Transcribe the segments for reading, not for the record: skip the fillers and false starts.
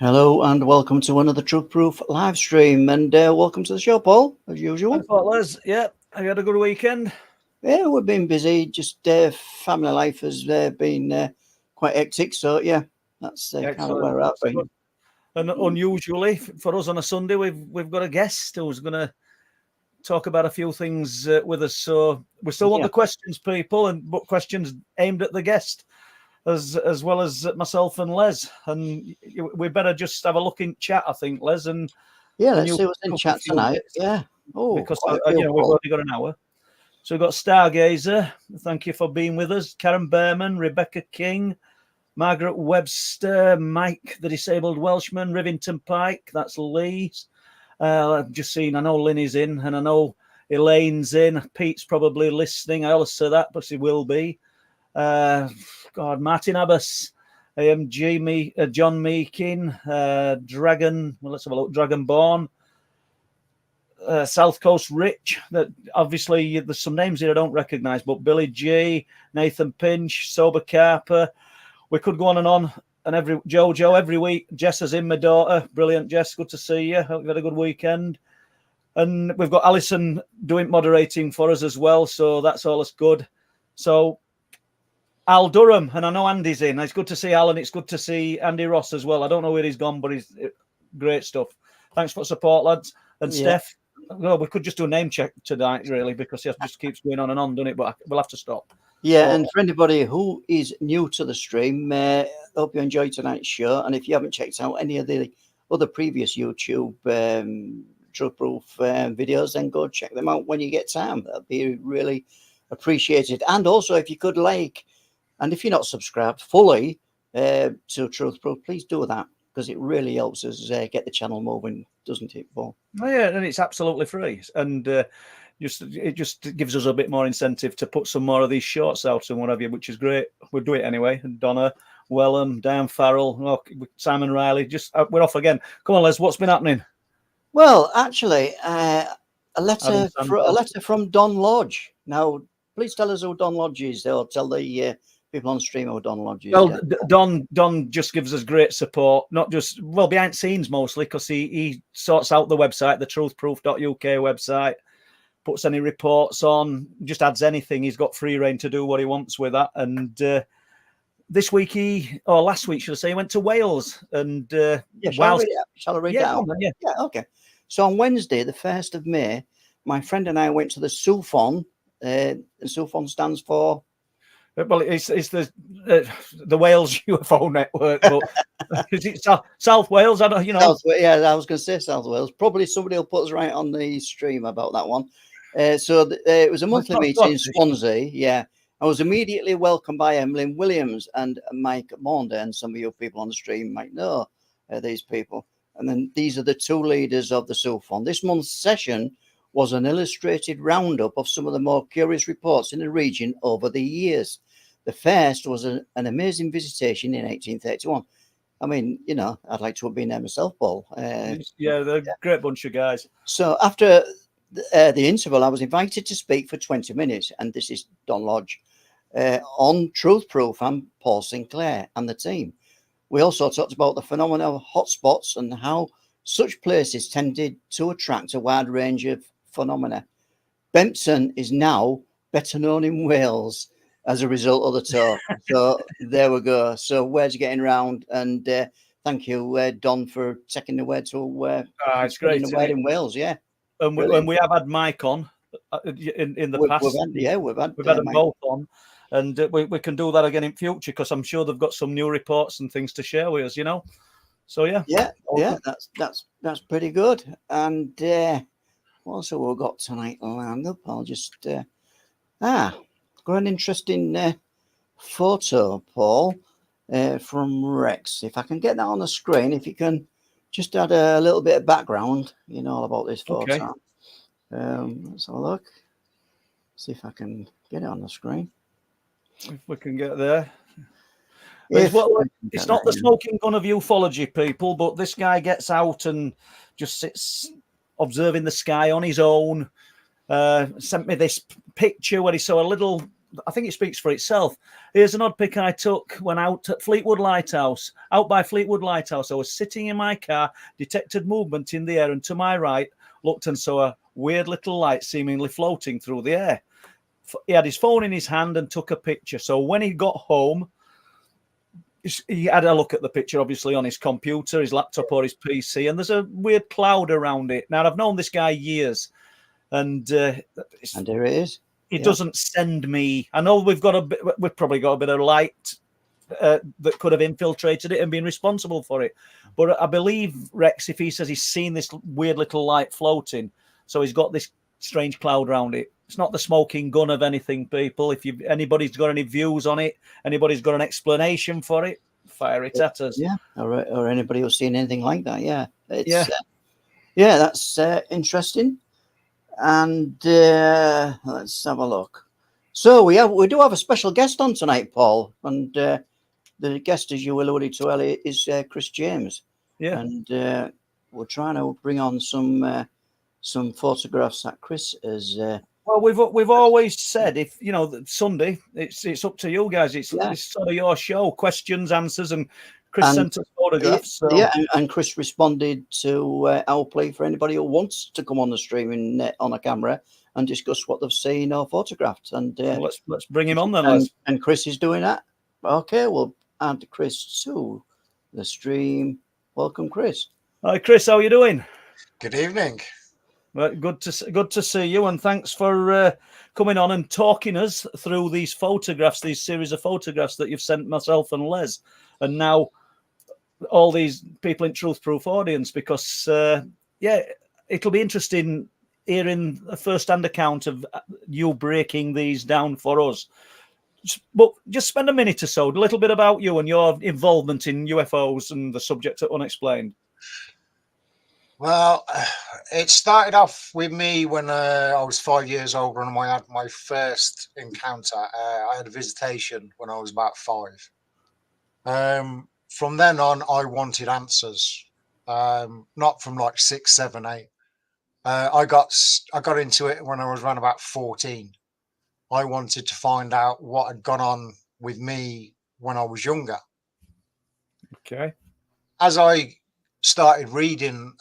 Hello and welcome to another Truth Proof live stream, and welcome to the show, Paul, as usual. Thanks a lot, Les. Yeah, have you had a good weekend? Yeah, we've been busy. Just family life has been quite hectic, so yeah, that's kind of where I've been. And unusually for us on a Sunday, we've got a guest who's going to talk about a few things with us. So we still want the questions, people, but questions aimed at the guest as well as myself and Les. And we better just have a look in chat, I think, Les. And let's see what's in chat tonight. Yeah. Because we've already got an hour. So we've got Stargazer. Thank you for being with us. Karen Behrman, Rebecca King, Margaret Webster, Mike, the disabled Welshman, Rivington Pike. That's Lee's. I've just seen, I know Linny's in, and I know Elaine's in. Pete's probably listening. I always say that, but he will be. Martin Abbas, AMG, John Meakin, Dragon. Well, let's have a look. Dragonborn. South Coast Rich, that obviously there's some names here I don't recognise, but Billy G, Nathan Pinch, Sober Carper. We could go on, and every Jojo every week. Jess is in, my daughter. Brilliant, Jess. Good to see you. Hope you've had a good weekend. And we've got Alison doing moderating for us as well, so that's all good. So Al Durham, and I know Andy's in. It's good to see Alan. It's good to see Andy Ross as well. I don't know where he's gone, but he's great stuff. Thanks for the support, lads. And Steph. Well, we could just do a name check tonight, really, because it just keeps going on and on, doesn't it? But we'll have to stop. Yeah, and for anybody who is new to the stream, I hope you enjoyed tonight's show. And if you haven't checked out any of the other previous YouTube Truth Proof videos, then go check them out when you get time. That'd be really appreciated. And also, if you could like, and if you're not subscribed fully to Truth Proof, please do that, because it really helps us get the channel moving, doesn't it, Paul? Oh, yeah, and it's absolutely free. And it just gives us a bit more incentive to put some more of these shorts out and what have you, which is great. We'll do it anyway. And Donna, Wellham, Dan Farrell, Simon Riley. We're off again. Come on, Les, what's been happening? Well, actually, a letter from Don Lodge. Now, please tell us who Don Lodge is, or tell the people on stream who Don Lodge is. Well, Don just gives us great support, not just, behind the scenes mostly, because he sorts out the website, the truthproof.uk website, puts any reports on, just adds anything. He's got free reign to do what he wants with that. And this week last week, should I say, he went to Wales. And shall I read that out? Yeah, okay. So on Wednesday, the 1st of May, my friend and I went to the SUFON. SUFON stands for... Well, it's the Wales UFO network, but is it South Wales? I don't, I was going to say South Wales. Probably somebody will put us right on the stream about that one. It was a monthly meeting in Swansea. Yeah, I was immediately welcomed by Emlyn Williams and Mike Maunder, and some of you people on the stream might know these people. And then these are the two leaders of the SUFON. This month's session was an illustrated roundup of some of the more curious reports in the region over the years. The first was an amazing visitation in 1831. I mean, I'd like to have been there myself, Paul. They're a great bunch of guys. So after the interval, I was invited to speak for 20 minutes, and this is Don Lodge, on Truth Proof and Paul Sinclair and the team. We also talked about the phenomenon of hotspots and how such places tended to attract a wide range of phenomena. Bempton is now better known in Wales as a result of the talk. So there we go. So where's getting round? And thank you, Don, for taking the way to it's great the word in Wales. Yeah, and we have had Mike on in the past. We've had them both on, and we can do that again in future, because I'm sure they've got some new reports and things to share with us. So that's pretty good. And what else have we got tonight lined up? I'll just got an interesting photo, Paul, from Rex. If I can get that on the screen, if you can just add a little bit of background, about this photo. Okay. Let's have a look. See if I can get it on the screen. If we can get there. It's not the smoking gun of ufology, people, but this guy gets out and just sits observing the sky on his own. Sent me this picture where he saw a little I think it speaks for itself. Here's an odd pic I took when out at Fleetwood Lighthouse. Out by Fleetwood Lighthouse, I was sitting in my car, detected movement in the air, and to my right, looked and saw a weird little light seemingly floating through the air. He had his phone in his hand and took a picture. So when he got home, he had a look at the picture, obviously, on his computer, his laptop, or his PC, and there's a weird cloud around it. Now, I've known this guy years, and there it is. He doesn't send me. I know we've probably got a bit of light that could have infiltrated it and been responsible for it. But I believe Rex, if he says he's seen this weird little light floating, so he's got this strange cloud around it. It's not the smoking gun of anything, people. If anybody's got any views on it, anybody's got an explanation for it, fire it at us. Yeah, or anybody who's seen anything like that. Yeah, that's interesting. And let's have a look. So we do have a special guest on tonight, Paul, and the guest, as you alluded to earlier, is Chris James. Yeah, and we're trying to bring on some photographs that Chris has. Well, we've always said, if Sunday, it's up to you guys. It's sort of your show, questions, answers, and Chris sent us photographs. And Chris responded to our plea for anybody who wants to come on the stream on a camera and discuss what they've seen or photographed. And let's bring him on then, lads. And Chris is doing that. Okay, we'll add Chris to the stream. Welcome, Chris. Hi, Chris. How are you doing? Good evening. Well, good to see you, and thanks for coming on and talking us through these photographs, these series of photographs that you've sent myself and Les, and now all these people in Truth Proof audience, because it'll be interesting hearing a first-hand account of you breaking these down for us. But just spend a minute or so, a little bit about you and your involvement in UFOs and the subject of Unexplained. Well, it started off with me when I was 5 years old, and I had my first encounter. I had a visitation when I was about 5. From then on, I wanted answers, not from like 6, 7, 8. I got into it when I was around about 14. I wanted to find out what had gone on with me when I was younger. Okay. As I started reading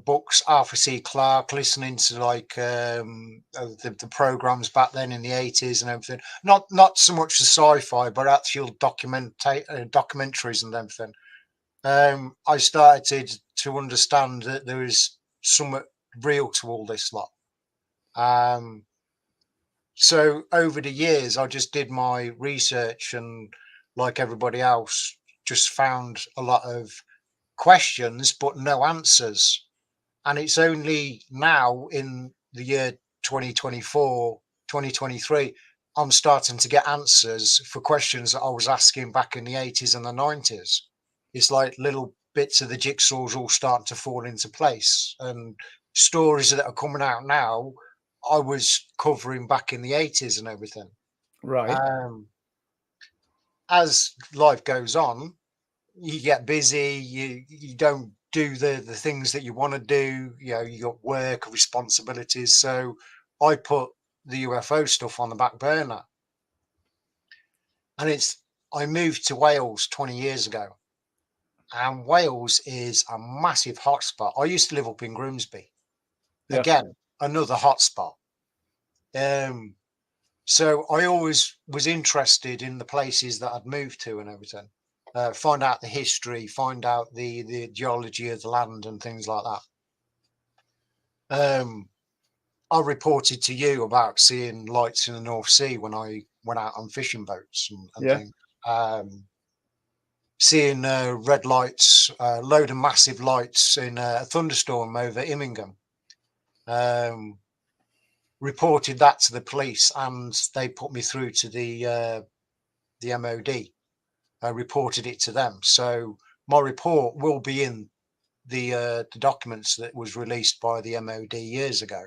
books, Arthur C. Clarke, listening to like the programs back then in the 80s and everything, not so much the sci-fi, but actual documentaries and everything, I started to understand that there is somewhat real to all this lot. So over the years, I just did my research, and like everybody else, just found a lot of questions but no answers. And it's only now in the year 2024, 2023, I'm starting to get answers for questions that I was asking back in the 80s and the 90s. It's like little bits of the jigsaws all starting to fall into place, and stories that are coming out now I was covering back in the 80s and everything. Right. As life goes on, you get busy, you don't do the things that you want to do, you got work, responsibilities. So I put the UFO stuff on the back burner. And I moved to Wales 20 years ago. And Wales is a massive hotspot. I used to live up in Grimsby. Yeah. Again, another hotspot. So I always was interested in the places that I'd moved to and everything. Find out the history, find out the geology of the land and things like that. I reported to you about seeing lights in the North Sea when I went out on fishing boats and things. Seeing red lights, a load of massive lights in a thunderstorm over Immingham. Reported that to the police, and they put me through to the MOD. I reported it to them. So my report will be in the documents that was released by the MOD years ago.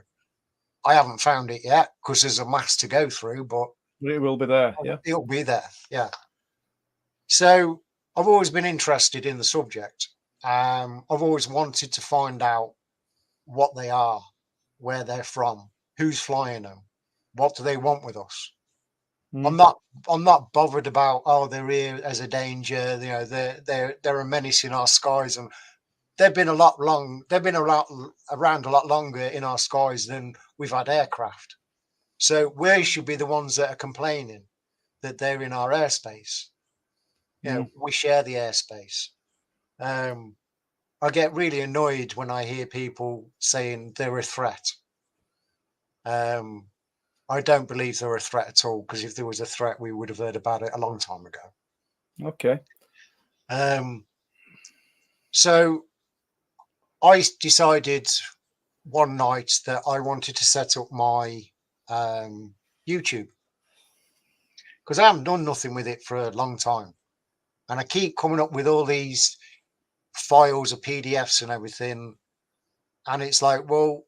I haven't found it yet because there's a mass to go through, but it will be there. Yeah, it'll be there. Yeah. So I've always been interested in the subject. I've always wanted to find out what they are, where they're from, who's flying them, what do they want with us. I'm not bothered about, oh, they're here as a danger. You know, they're a menace in our skies, and they've been around a lot longer in our skies than we've had aircraft. So we should be the ones that are complaining that they're in our airspace. You know, we share the airspace. I get really annoyed when I hear people saying they're a threat. I don't believe they're a threat at all, because if there was a threat, we would have heard about it a long time ago. Okay. So I decided one night that I wanted to set up my YouTube, because I haven't done nothing with it for a long time. And I keep coming up with all these files of PDFs and everything. And it's like, well,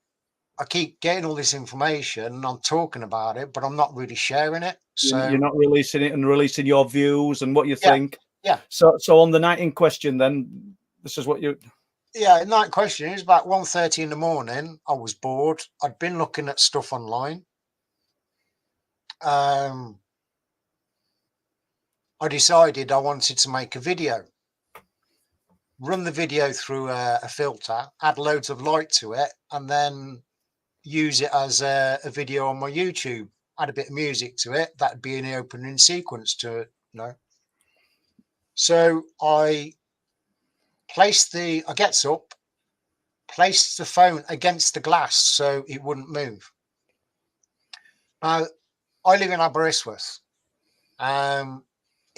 I keep getting all this information and I'm talking about it, but I'm not really sharing it. So you're not releasing it and releasing your views and what you think. Yeah. So on the night in question, then this is what you. Yeah, night question. It was about 1:30 in the morning. I was bored. I'd been looking at stuff online. I decided I wanted to make a video. Run the video through a filter, add loads of light to it, and then use it as a video on my YouTube. Add a bit of music to it. That'd be in the opening sequence to it, you know. So I gets up, placed the phone against the glass so it wouldn't move. Now, I live in Aberystwyth.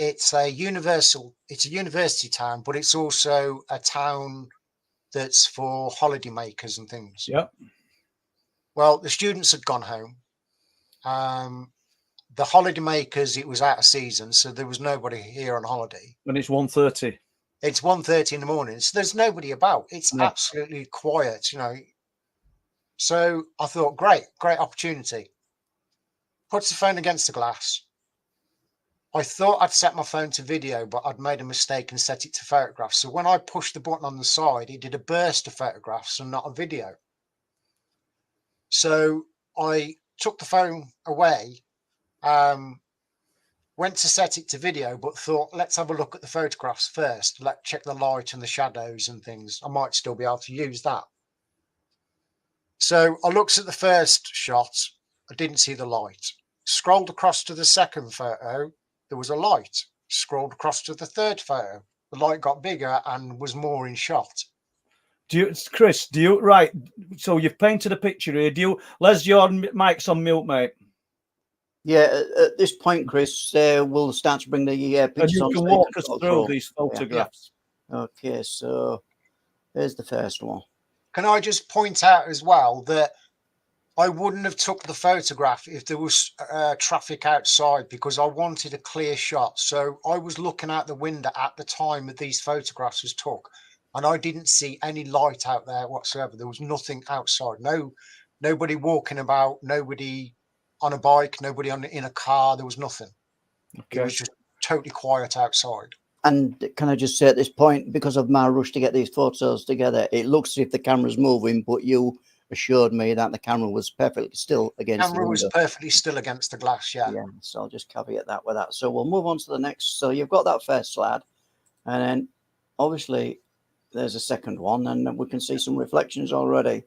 It's a university town, but it's also a town that's for holiday makers and things. Yeah. Well, the students had gone home. The holiday makers, it was out of season, so there was nobody here on holiday. And it's 1:30. It's 1:30 in the morning, so there's nobody about. It's absolutely quiet, you know. So I thought, great opportunity. Puts the phone against the glass. I thought I'd set my phone to video, but I'd made a mistake and set it to photographs. So when I pushed the button on the side, it did a burst of photographs and not a video. So I took the phone away, went to set it to video, but thought, let's have a look at the photographs first. Let's check the light and the shadows and things. I might still be able to use that. So I looked at the first shot. I didn't see the light. Scrolled across to the second photo. There was a light. Scrolled across to the third photo. The light got bigger and was more in shot. Chris, right? So you've painted a picture here. Les, your mic's on mute, mate. Yeah, at this point, Chris, we'll start to bring the pictures on. And you can walk us through these photographs. Yeah. Okay, so there's the first one. Can I just point out as well that I wouldn't have took the photograph if there was traffic outside, because I wanted a clear shot. So I was looking out the window at the time that these photographs was took, and I didn't see any light out there whatsoever. There was nothing outside. Nobody walking about, nobody on a bike, nobody in a car. There was nothing. Okay. It was just totally quiet outside. And can I just say at this point, because of my rush to get these photos together, it looks as if the camera's moving, but you assured me that the camera was perfectly still against the window. Camera was perfectly still against the glass, yeah. Yeah, so I'll just caveat that with that. So we'll move on to the next. So you've got that first slide, and then obviously there's a second one, and we can see some reflections already.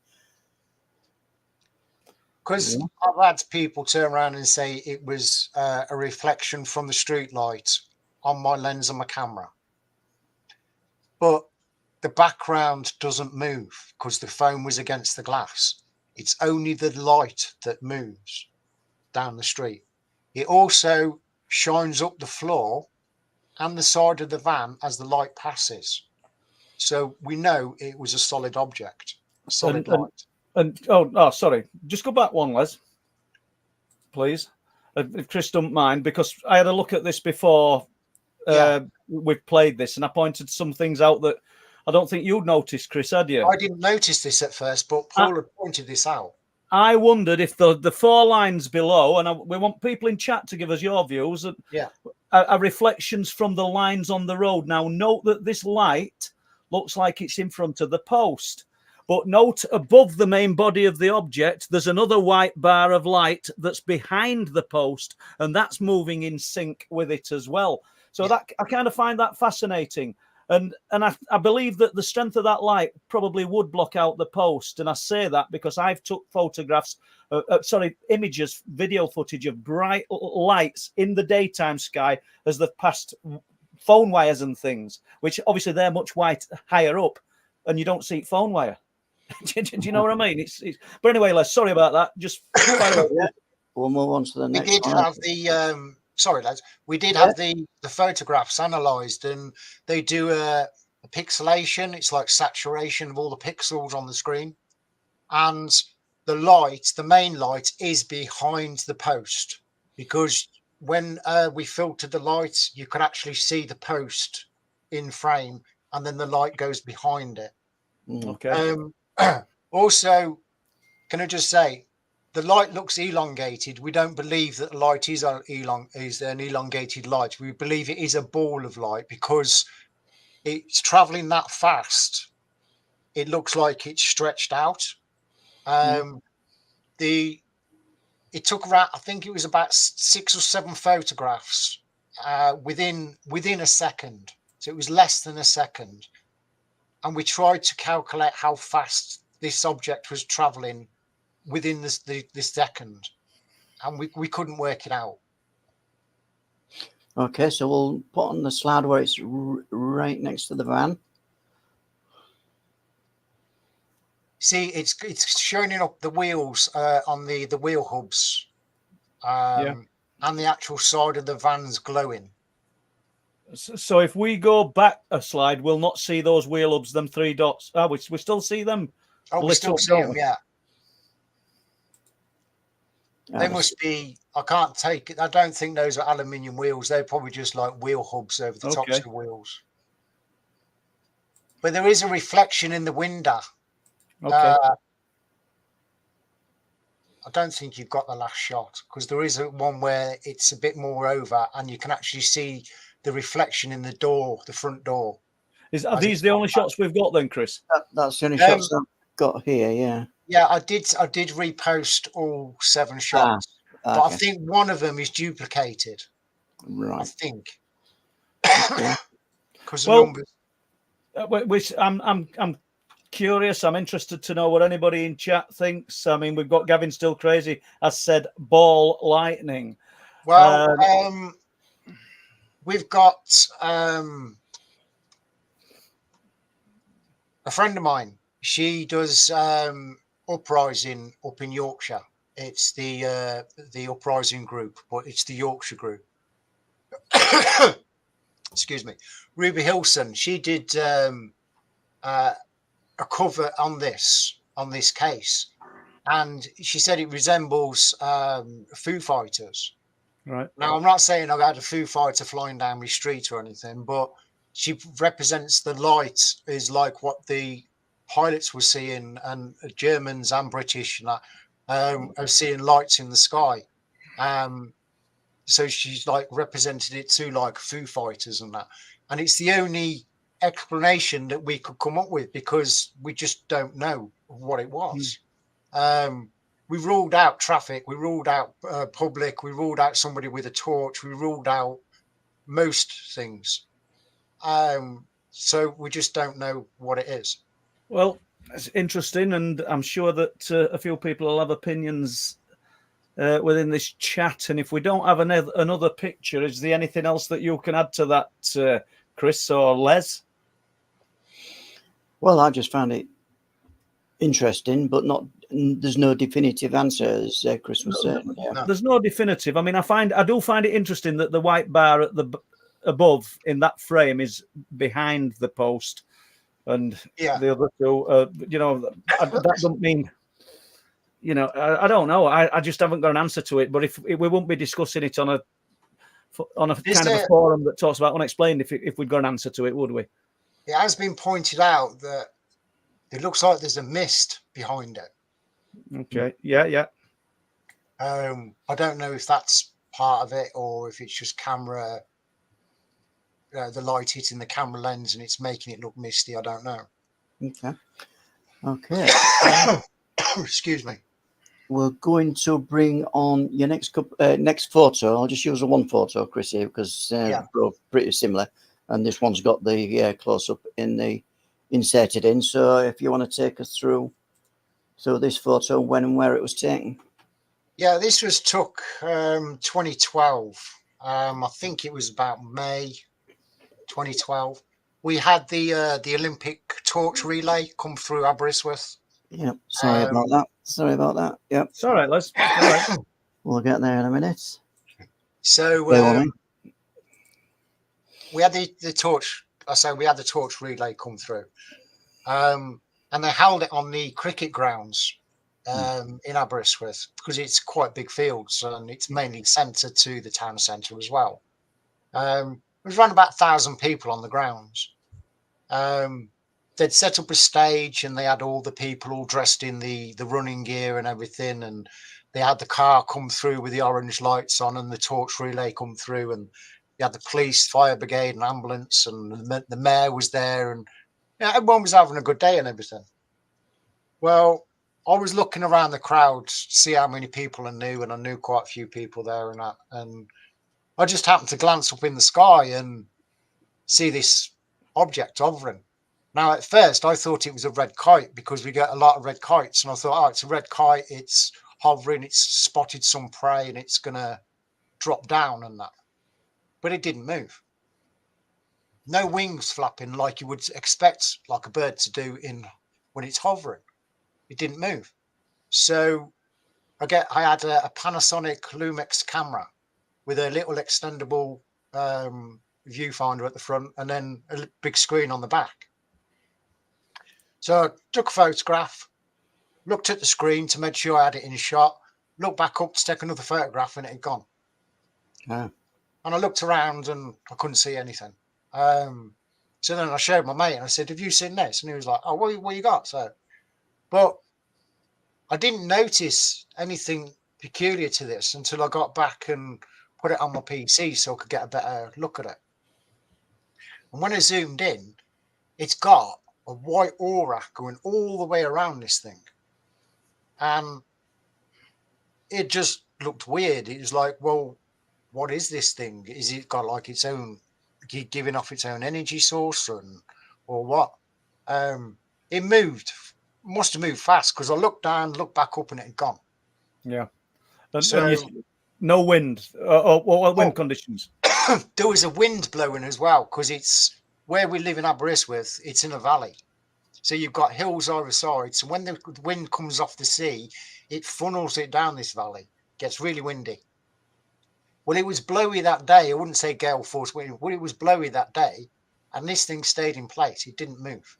Because I've had people turn around and say it was a reflection from the street light on my lens on my camera. But the background doesn't move because the phone was against the glass. It's only the light that moves down the street. It also shines up the floor and the side of the van as the light passes. So we know it was a solid object, a solid light. Sorry. Just go back one, Les, please, if Chris don't mind, because I had a look at this before we've played this, and I pointed some things out that I don't think you'd noticed, Chris, had you? I didn't notice this at first, but Paul had pointed this out. I wondered if the 4 lines below, and we want people in chat to give us your views, are reflections from the lines on the road. Now, note that this light looks like it's in front of the post. But note above the main body of the object, there's another white bar of light that's behind the post, and that's moving in sync with it as well. So that I kind of find that fascinating. And I believe that the strength of that light probably would block out the post. And I say that because I've took photographs, images, video footage of bright lights in the daytime sky as they've passed phone wires and things, which obviously they're much higher up, and you don't see phone wire. do you know what I mean? It's but anyway, Les, sorry about that. Just we'll move on to the next. We did have the sorry, lads. We did have the photographs analysed, and they do a pixelation. It's like saturation of all the pixels on the screen, and the light, the main light, is behind the post, because when we filtered the light, you could actually see the post in frame, and then the light goes behind it. Okay. Also, can I just say, the light looks elongated. We don't believe that the light is an elongated light. We believe it is a ball of light because it's traveling that fast. It looks like it's stretched out. It took around, I think it was about 6 or 7 photographs within a second. So it was less than a second. And we tried to calculate how fast this object was traveling within this second, and we couldn't work it out. Okay, so we'll put on the slide where it's right next to the van. See, it's showing up the wheels on the wheel hubs, and the actual side of the van's glowing. So if we go back a slide, we'll not see those wheel hubs, them 3 dots. We still see them. Oh, we still see them, yeah. They must be, I can't take it. I don't think those are aluminium wheels. They're probably just like wheel hubs over the tops of the wheels. But there is a reflection in the window. Okay. I don't think you've got the last shot, because there is one where it's a bit more over and you can actually see the reflection in the door, the front door. Are these the only shots we've got then, Chris? That's the only shots I've got here, yeah. Yeah, I did repost all 7 shots, but I think one of them is duplicated. Right. I think. Because I'm curious. I'm interested to know what anybody in chat thinks. I mean, we've got Gavin Still Crazy has said ball lightning. Well, we've got a friend of mine. She does uprising up in Yorkshire. It's the uprising group, but it's the Yorkshire group. Excuse me. Ruby Hilson, she did a cover on this case, and she said it resembles Foo Fighters. Right. Now, I'm not saying I've had a Foo Fighter flying down my street or anything, but she represents the light is like what the pilots were seeing, and Germans and British and that are seeing lights in the sky. So she's like represented it to like Foo Fighters and that. And it's the only explanation that we could come up with, because we just don't know what it was. We ruled out traffic, we ruled out public, we ruled out somebody with a torch, we ruled out most things. So we just don't know what it is. Well, it's interesting, and I'm sure that a few people will have opinions within this chat. And if we don't have another picture, is there anything else that you can add to that, Chris or Les? Well, I just found it interesting, but there's no definitive answer, as Chris was saying. Yeah. There's no definitive. I mean, I do find it interesting that the white bar at the above in that frame is behind the post, and the other two, that doesn't mean, I don't know. I just haven't got an answer to it. But if we won't be discussing it on a kind of a forum that talks about unexplained, if we'd got an answer to it, would we? It has been pointed out that it looks like there's a mist behind it. Okay. Yeah. I don't know if that's part of it or if it's just camera, the light hitting the camera lens and it's making it look misty. I don't know. Okay. Okay. Excuse me. We're going to bring on your next photo. I'll just use the one photo, Chris, here, because they're pretty similar. And this one's got the close-up inserted in. So if you want to take us through this photo, when and where it was taken. Yeah, this was took 2012. I think it was about May 2012. We had the Olympic torch relay come through Aberystwyth. Yep. Sorry about that. Sorry about that. Yep. It's all right, Les. All right. We'll get there in a minute. So we had the torch. I say we had the torch relay come through, and they held it on the cricket grounds in Aberystwyth because it's quite big fields and it's mainly centred to the town centre as well. It was around about 1,000 people on the grounds. They'd set up a stage and they had all the people all dressed in the running gear and everything, and they had the car come through with the orange lights on and the torch relay come through, and they had the police, fire brigade and ambulance, and the mayor was there, and everyone was having a good day and everything. Well, I was looking around the crowd to see how many people I knew, and I knew quite a few people there and that, and I just happened to glance up in the sky and see this object hovering. Now, at first, I thought it was a red kite because we get a lot of red kites. And I thought, it's a red kite. It's hovering. It's spotted some prey and it's going to drop down and that. But it didn't move. No wings flapping like you would expect like a bird to do when it's hovering. It didn't move. So I had a Panasonic Lumix camera with a little extendable viewfinder at the front and then a big screen on the back. So I took a photograph, looked at the screen to make sure I had it in shot, looked back up to take another photograph, and it had gone. Oh. And I looked around and I couldn't see anything. So then I showed my mate and I said, "Have you seen this?" And he was like, "Oh, what you got?" But I didn't notice anything peculiar to this until I got back and put it on my PC so I could get a better look at it. And when I zoomed in, it's got a white aura going all the way around this thing. And it just looked weird. It was like, well, what is this thing? Is it got like its own, giving off its own energy source or what? It must have moved fast because I looked down, looked back up and it had gone. Yeah. So, no wind or wind conditions. There was a wind blowing as well because it's where we live in Aberystwyth. It's in a valley. So you've got hills either side. So when the wind comes off the sea, it funnels it down this valley. Gets really windy. Well, it was blowy that day. I wouldn't say gale force wind. Well, it was blowy that day. And this thing stayed in place. It didn't move.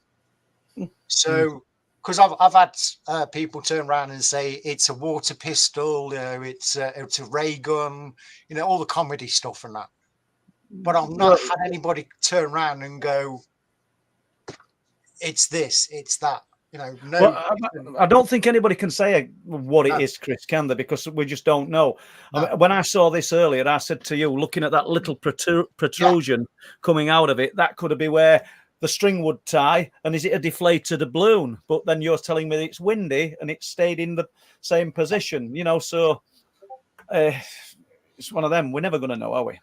So, because I've had people turn around and say it's a water pistol, it's a ray gun, all the comedy stuff and that. But I've not had anybody turn around and go, it's this, it's that. No. Well, I don't think anybody can say what it is, Chris, can they? Because we just don't know. No. I mean, when I saw this earlier, I said to you, looking at that little protrusion coming out of it, that could be where the string would tie. And is it a deflated balloon? But then you're telling me it's windy and it stayed in the same position, so it's one of them. We're never going to know, are we?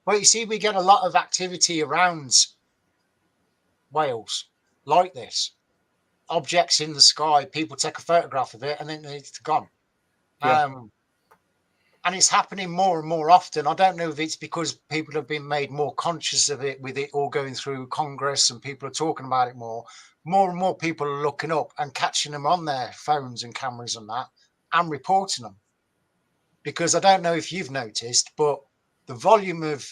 Well, you see, we get a lot of activity around Wales like this. Objects in the sky, people take a photograph of it and then it's gone. Yeah. And it's happening more and more often. I don't know if it's because people have been made more conscious of it with it all going through Congress and people are talking about it more. More and more people are looking up and catching them on their phones and cameras and that and reporting them. Because I don't know if you've noticed, but the volume of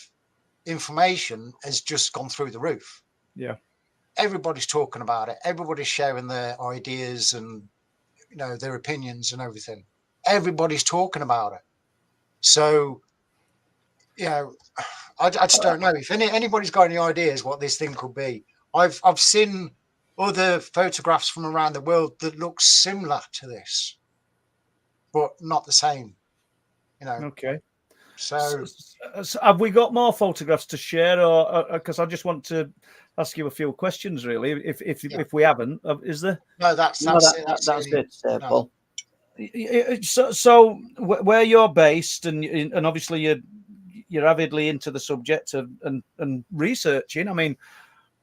information has just gone through the roof. Yeah. Everybody's talking about it. Everybody's sharing their ideas and, their opinions and everything. Everybody's talking about it. So, I just don't know if anybody's got any ideas what this thing could be. I've seen other photographs from around the world that look similar to this, but not the same. Okay. So have we got more photographs to share, or because I just want to ask you a few questions, really. If we haven't, is there? No, that's No, it. that's it, No. Paul. So where you're based, and obviously you're avidly into the subject and researching. I mean,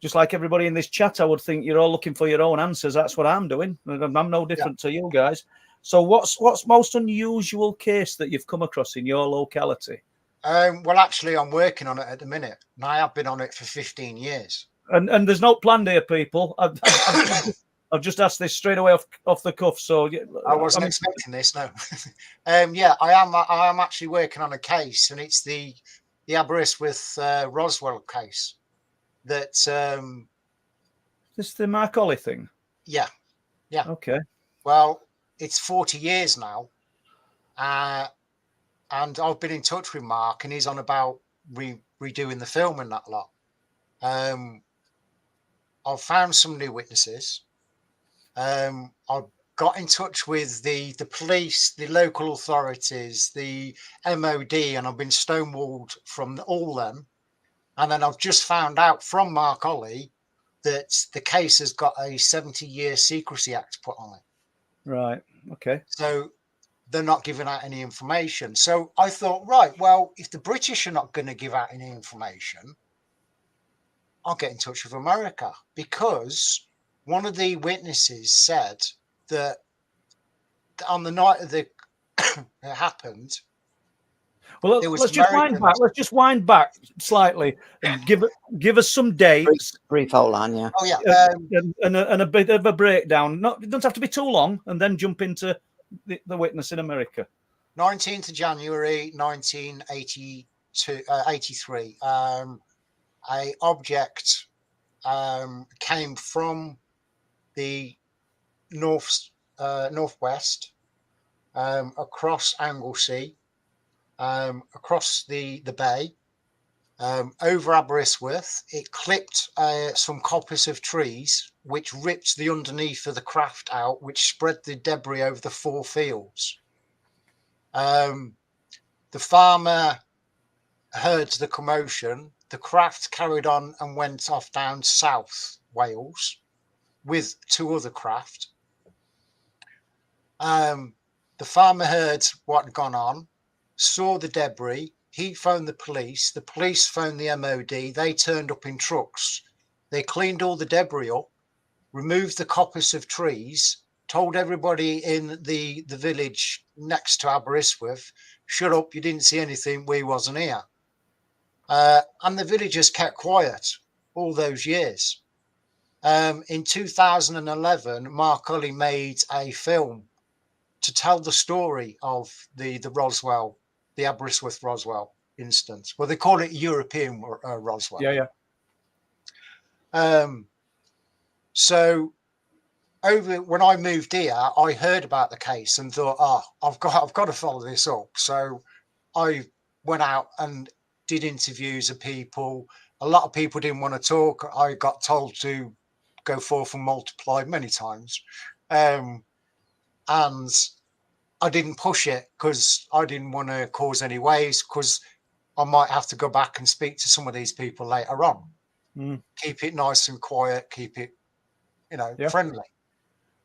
just like everybody in this chat, I would think you're all looking for your own answers. That's what I'm doing. I'm no different to you guys. So what's most unusual case that you've come across in your locality? Well, actually, I'm working on it at the minute, and I have been on it for 15 years. And there's no plan here, people. I've just asked this straight away off the cuff. So I wasn't expecting this. No. Yeah, I am actually working on a case, and it's the Aberystwyth Roswell case. That this the Mark Ollie thing. Yeah. Okay. Well, it's 40 years now, and I've been in touch with Mark, and he's on about redoing the film and that lot. I've found some new witnesses. I've got in touch with the police, the local authorities, the MOD, and I've been stonewalled from all them. And then I've just found out from Mark Ollie that the case has got a 70-year Secrecy Act put on it. Right. Okay. So they're not giving out any information. So I thought, right, well, if the British are not going to give out any information, I'll get in touch with America, because one of the witnesses said that on the night of it happened. Well, let's just wind back slightly and give us some dates. Brief outline, yeah. Oh yeah, and a bit of a breakdown. It doesn't have to be too long, and then jump into the witness in America. 19th of January, 1983. A object came from the northwest across Anglesey, across the bay, over Aberystwyth. It clipped some coppice of trees, which ripped the underneath of the craft out, which spread the debris over the 4 fields. The farmer heard the commotion. The craft carried on and went off down South Wales with 2 other craft. The farmer heard what had gone on, saw the debris. He phoned the police phoned the MOD. They turned up in trucks. They cleaned all the debris up, removed the coppice of trees, told everybody in the village next to Aberystwyth, shut up, you didn't see anything, we wasn't here. And the villagers kept quiet all those years. In 2011, Mark Ollie made a film to tell the story of the Roswell, the Aberystwyth Roswell instance. Well, they call it European Roswell. Yeah. So when I moved here, I heard about the case and thought, I've got to follow this up. So I went out and did interviews of people. A lot of people didn't want to talk. I got told to go forth and multiply many times. And I didn't push it because I didn't want to cause any waves, because I might have to go back and speak to some of these people later on. Keep it nice and quiet, keep it, friendly.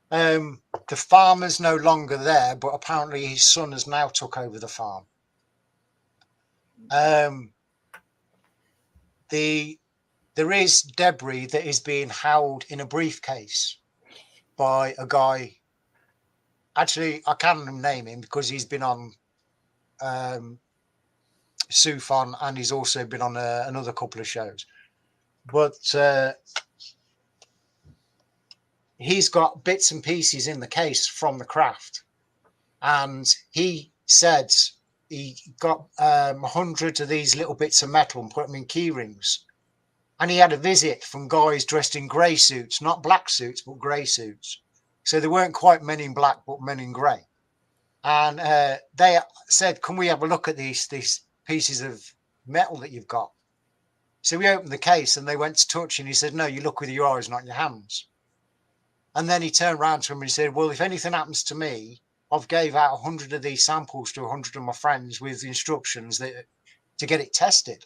The farmer's no longer there, but apparently his son has now took over the farm. There is debris that is being held in a briefcase by a guy. Actually, I can't name him because he's been on Sufon, and he's also been on another couple of shows. But he's got bits and pieces in the case from the craft. And he said he got 100 of these little bits of metal and put them in key rings. And he had a visit from guys dressed in grey suits, not black suits, but grey suits. So there weren't quite men in black, but men in grey. And they said, can we have a look at these pieces of metal that you've got? So we opened the case and they went to touch, and he said, no, you look with your eyes, not your hands. And then he turned around to him and he said, well, if anything happens to me, I've gave out 100 of these samples to 100 of my friends with instructions to get it tested.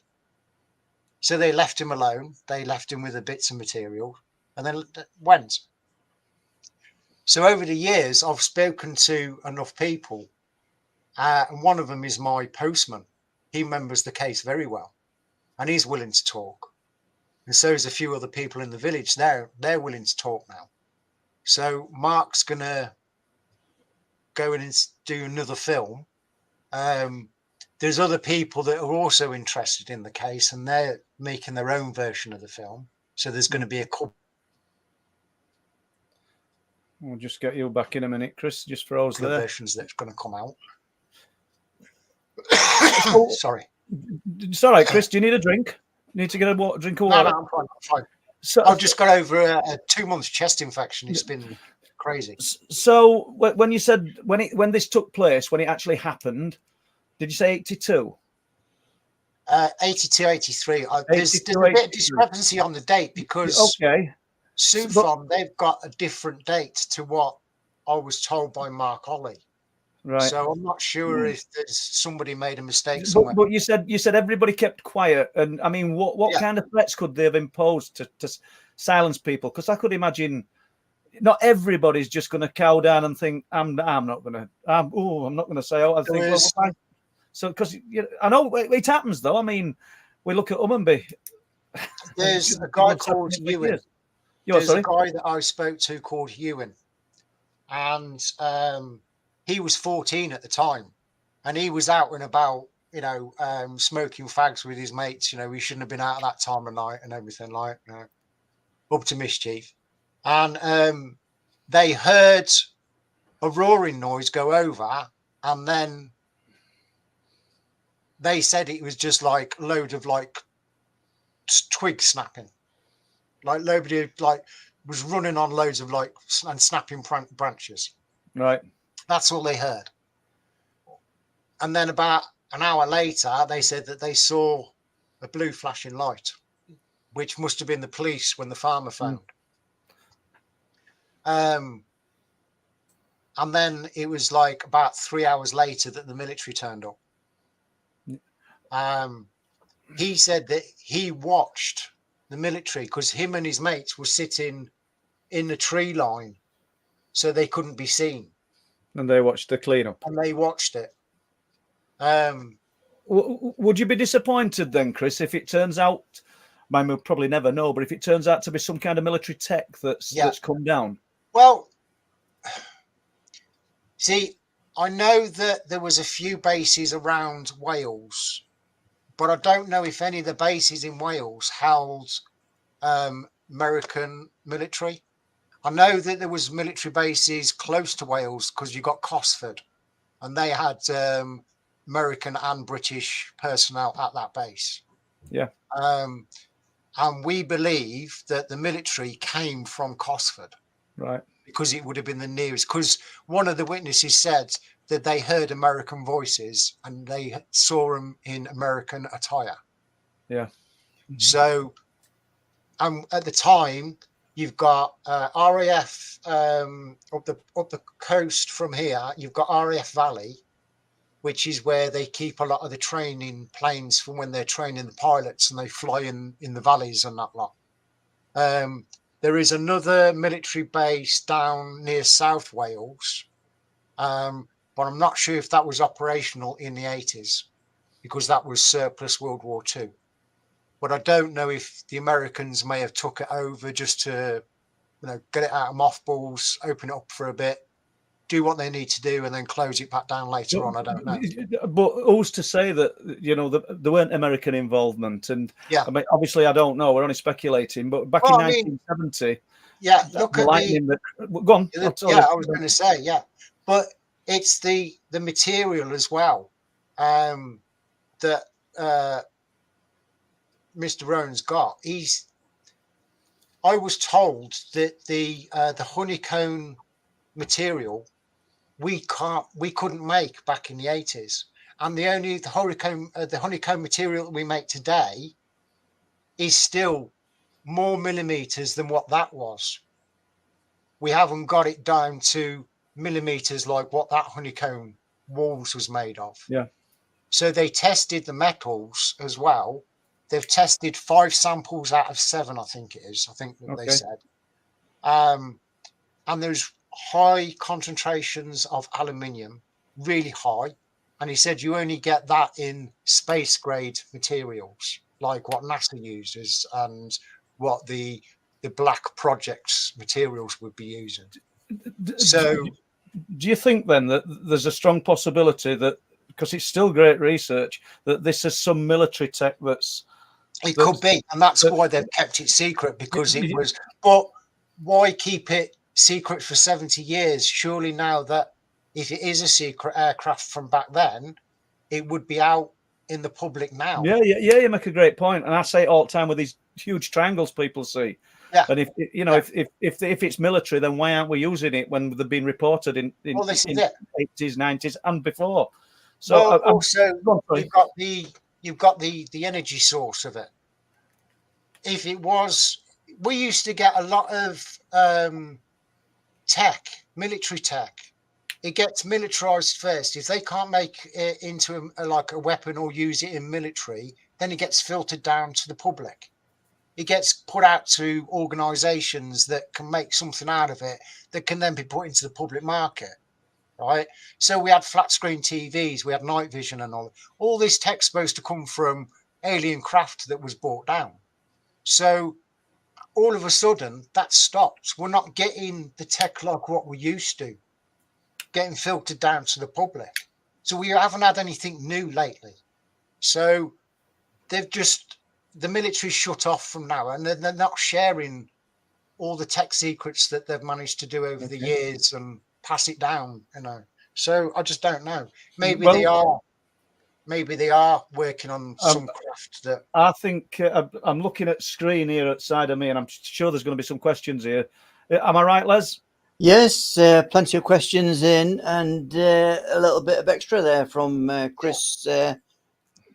So they left him alone. They left him with the bits of material and then went. So over the years, I've spoken to enough people, and one of them is my postman. He remembers the case very well, and he's willing to talk. And so is a few other people in the village. They're willing to talk now. So Mark's going to go in and do another film. There's other people that are also interested in the case, and they're making their own version of the film. So there's going to be a couple. We'll just get you back in a minute, Chris. Just froze there. Versions that's going to come out. Sorry. It's all right, Chris. Do you need a drink? Need to get a drink of water? No, I'm fine. I'm fine. So, I've just got over a 2-month chest infection. It's been crazy. So when you said when this took place, when it actually happened, did you say 82? 82, 83. There's a bit of discrepancy on the date because Sufon, they've got a different date to what I was told by Mark Ollie. Right. So I'm not sure if there's somebody made a mistake somewhere. But you said everybody kept quiet, and I mean, what kind of threats could they have imposed to silence people? Because I could imagine not everybody's just going to cow down and think I'm not going to. I'm not going to say. I think. Well, fine. So because I know it happens though. I mean, we look at Ummanby. There's a guy called Ewan. There's a guy that I spoke to called Ewan, and he was 14 at the time, and he was out and about, smoking fags with his mates. He shouldn't have been out at that time of night and everything up to mischief. And they heard a roaring noise go over, and then they said it was just like a load of twig snapping, like nobody was running on loads of and snapping branches. Right. That's all they heard. And then about an hour later, they said that they saw a blue flashing light, which must have been the police when the farmer phoned. And then it was about 3 hours later that the military turned up. He said that he watched the military because him and his mates were sitting in the tree line so they couldn't be seen. And they watched the cleanup. And they watched it. Would you be disappointed then, Chris, if it turns out, we'll probably never know, but if it turns out to be some kind of military tech that's come down? Well, see, I know that there was a few bases around Wales, but I don't know if any of the bases in Wales held American military. I know that there was military bases close to Wales because you got Cosford, and they had American and British personnel at that base. Yeah. And we believe that the military came from Cosford. Right. Because it would have been the nearest. Because one of the witnesses said that they heard American voices and they saw them in American attire. Yeah. So, at the time, you've got RAF up the coast from here. You've got RAF Valley, which is where they keep a lot of the training planes from when they're training the pilots and they fly in the valleys and that lot. There is another military base down near South Wales, but I'm not sure if that was operational in the 80s because that was surplus World War II. But I don't know if the Americans may have took it over just to, get it out of mothballs, open it up for a bit, do what they need to do, and then close it back down later on. I don't know. But who's to say that, there weren't American involvement? And yeah, I mean, obviously, I don't know. We're only speculating. But back in 1970, look at lightning. Go on. I was going to say, but it's the material as well that Mr. Rowan's got. I was told that the honeycomb material we couldn't make back in the 80s, and the honeycomb material that we make today is still more millimeters than what that was. We haven't got it down to millimeters like what that honeycomb walls was made of. Yeah. So they tested the metals as well. they've tested 5 samples out of 7, I think it is. I think that they said. And there's high concentrations of aluminium, really high. And he said you only get that in space grade materials, like what NASA uses and what the Black Project's materials would be using. So do you think then that there's a strong possibility that, because it's still great research, that this is some military tech it could be, and that's why they've kept it secret, because it was. But why keep it secret for 70 years? Surely now that if it is a secret aircraft from back then, it would be out in the public now. Yeah, you make a great point, and I say it all the time with these huge triangles people see. Yeah. And if you know, if it's military, then why aren't we using it when they've been reported in the 80s, 90s, and before? So also you've got the energy source of it. If it was, we used to get a lot of military tech. It gets militarized first. If they can't make it into a weapon or use it in military, then it gets filtered down to the public. It gets put out to organizations that can make something out of it that can then be put into the public market, right? So we had flat screen TVs, we had night vision and all this tech's supposed to come from alien craft that was brought down. So all of a sudden that stopped. We're not getting the tech like what we used to, getting filtered down to the public. So we haven't had anything new lately. So the military shut off from now, and they're not sharing all the tech secrets that they've managed to do over the years and pass it down, So I just don't know. Maybe they are working on some craft that. I think I'm looking at screen here outside of me, and I'm sure there's going to be some questions here. Am I right, Les? Yes, plenty of questions in, and a little bit of extra there from Chris.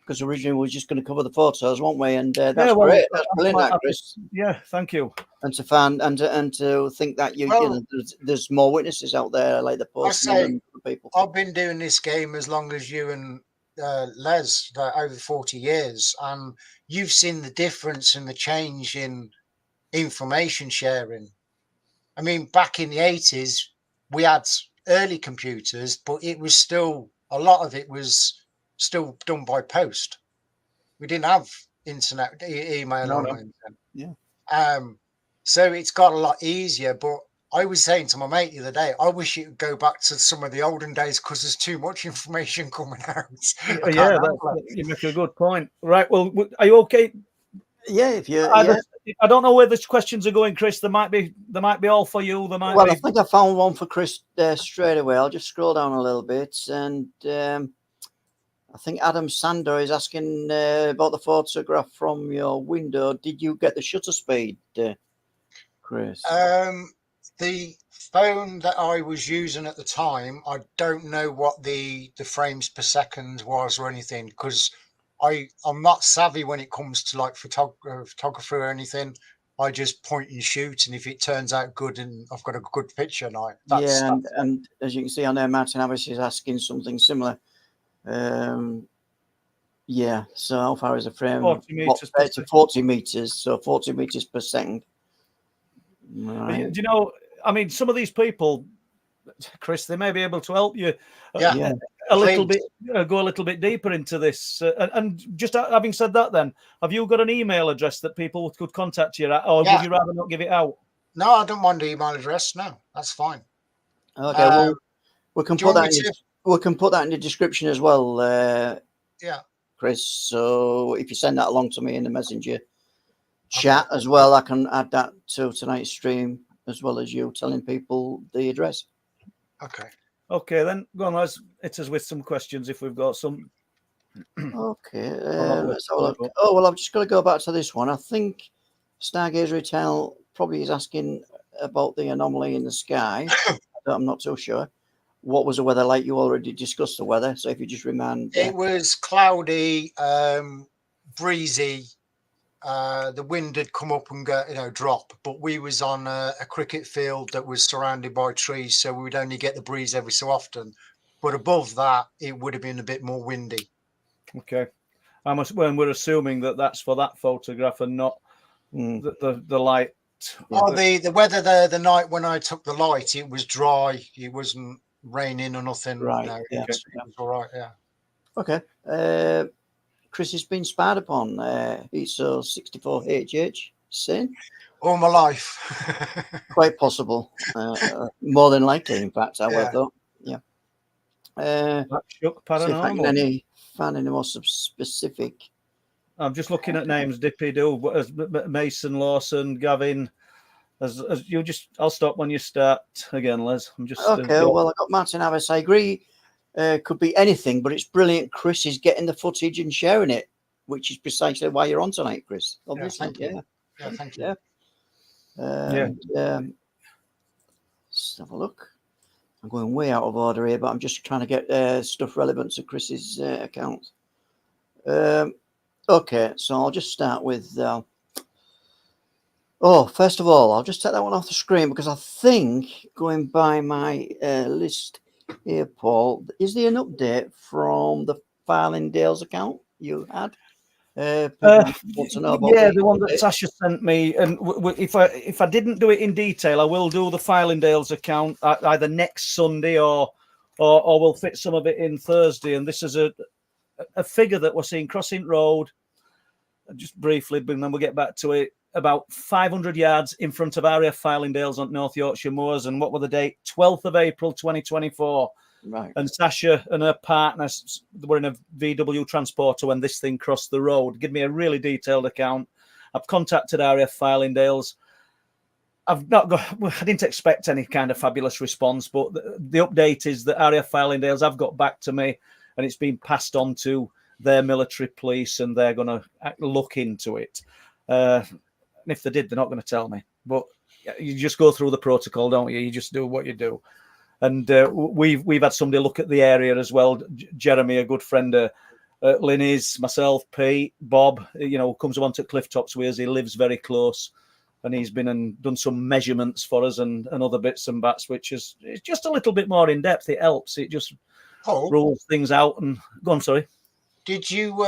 Because originally we were just going to cover the photos, weren't we? And that's great. That's brilliant, Chris. Yeah, thank you. And to find and to think that there's more witnesses out there, like the postman and people. I've been doing this game as long as you and Les, over 40 years, and you've seen the difference and the change in information sharing. I mean, back in the 80s, we had early computers, but it was still, a lot of it was still done by post. We didn't have internet, email or anything. Yeah. So it's got a lot easier. But I was saying to my mate the other day, I wish it would go back to some of the olden days because there's too much information coming out. You make a good point. Right. Well, are you okay? Yeah. If you, I don't know where the questions are going, Chris. There might be all for you. I think I found one for Chris straight away. I'll just scroll down a little bit, and I think Adam Sander is asking about the photograph from your window. Did you get the shutter speed, Chris? The phone that I was using at the time, I don't know what the frames per second was or anything, because I'm not savvy when it comes to like photography or anything. I just point and shoot, and if it turns out good and I've got a good picture, and as you can see on there, Martin Abbas is asking something similar. So how far is the frame? 40 meters per second. 40 meters, so 40 meters per second. Right. Do you know, I mean, some of these people, Chris, they may be able to help you a little bit, go a little bit deeper into this. And just having said that, then, have you got an email address that people could contact you at, or would you rather not give it out? No, I don't want the email address. No, that's fine. Okay, well, we can put that in the description as well. Chris. So if you send that along to me in the messenger chat as well, I can add that to tonight's stream as well as you telling people the address. Okay, then go on, let's hit us with some questions if we've got some. Okay, let's have a look. Oh well, I've just got to go back to this one. I think Stargazer Retail probably is asking about the anomaly in the sky. I'm not so sure. What was the weather like? You already discussed the weather, so if you just remind. It was cloudy, breezy. The wind had come up and drop, but we was on a cricket field that was surrounded by trees, so we would only get the breeze every so often. But above that, it would have been a bit more windy. Okay. when we're assuming that that's for that photograph and not the light. Oh, the weather there the night when I took the light, it was dry. It wasn't raining or nothing. Right. No, Yeah. it was all right. Yeah. Okay. Chris has been spied upon. He's 64HH. Sin? All my life. Quite possible. More than likely, in fact, I would have Yeah. thought. Yeah. Shook See if I can paranormal. find any more specific. I'm just looking at names. Dippy Doo, Mason, Lawson, Gavin. As you just, I'll stop when you start again, Les. I'm just Okay. Well, I got Martin Abbas. I agree. Could be anything, but it's brilliant. Chris is getting the footage and sharing it, which is precisely why you're on tonight, Chris. Obviously, Yeah, thank you. Let's have a look. I'm going way out of order here, but I'm just trying to get stuff relevant to Chris's account. Okay, so I'll just start with. First of all, I'll just take that one off the screen because I think going by my list here, Paul, is there an update from the Farlingdales account you had? Want to know about the one that Sasha sent me, and if I didn't do it in detail, I will do the Farlingdales account either next Sunday or we'll fit some of it in Thursday. And this is a figure that we're seeing crossing road, just briefly, but then we'll get back to it. About 500 yards in front of RAF Farlingdales on North Yorkshire Moors. And what were the date? 12th of April, 2024. Right. And Sasha and her partners were in a VW transporter when this thing crossed the road. Give me a really detailed account. I've contacted RAF Farlingdales. I didn't expect any kind of fabulous response, but the update is that RAF Farlingdales have got back to me and it's been passed on to their military police and they're going to look into it. And if they did, they're not going to tell me. But you just go through the protocol, don't you? You just do what you do. And we've had somebody look at the area as well. Jeremy, a good friend, Linny's, myself, Pete, Bob, comes along to Cliff Tops with us. He lives very close. And he's been and done some measurements for us and other bits and bats, which is it's just a little bit more in depth. It helps. It just rules things out. And go on, sorry. Did you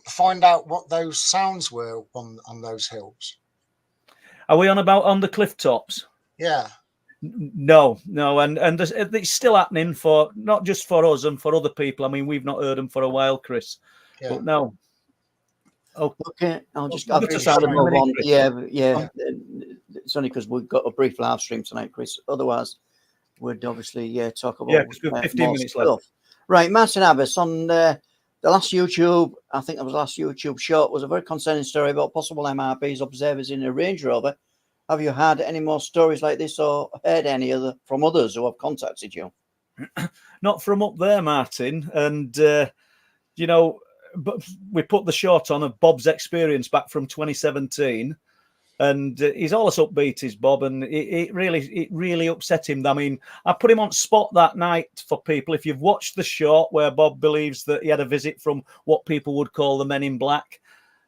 find out what those sounds were on those hills? Are we on the cliff tops? Yeah. No, and it's still happening for not just for us and for other people. I mean, we've not heard them for a while, Chris. Yeah. But no. Okay, I'll just move on. Yeah. It's only because we've got a brief live stream tonight, Chris. Otherwise, we'd obviously talk about because we've 15 minutes stuff left. Right, Martin Abbas on the last YouTube. I think that was the last YouTube short. Was a very concerning story about possible MRPs observers in a Range Rover. Have you had any more stories like this, or heard any other from others who have contacted you? Not from up there, Martin. And but we put the short on of Bob's experience back from 2017, and he's always upbeat, is Bob, and it really upset him. I mean, I put him on spot that night for people. If you've watched the short where Bob believes that he had a visit from what people would call the Men in Black,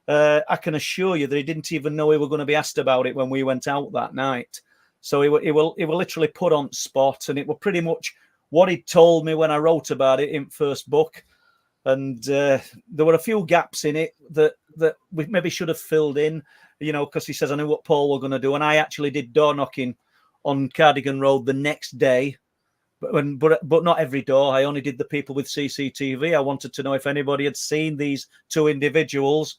I can assure you that he didn't even know we were going to be asked about it when we went out that night. So he will literally put on spot, and it were pretty much what he told me when I wrote about it in first book. And there were a few gaps in it that we maybe should have filled in, because he says, I knew what Paul were going to do. And I actually did door knocking on Cardigan Road the next day, but not every door. I only did the people with CCTV. I wanted to know if anybody had seen these two individuals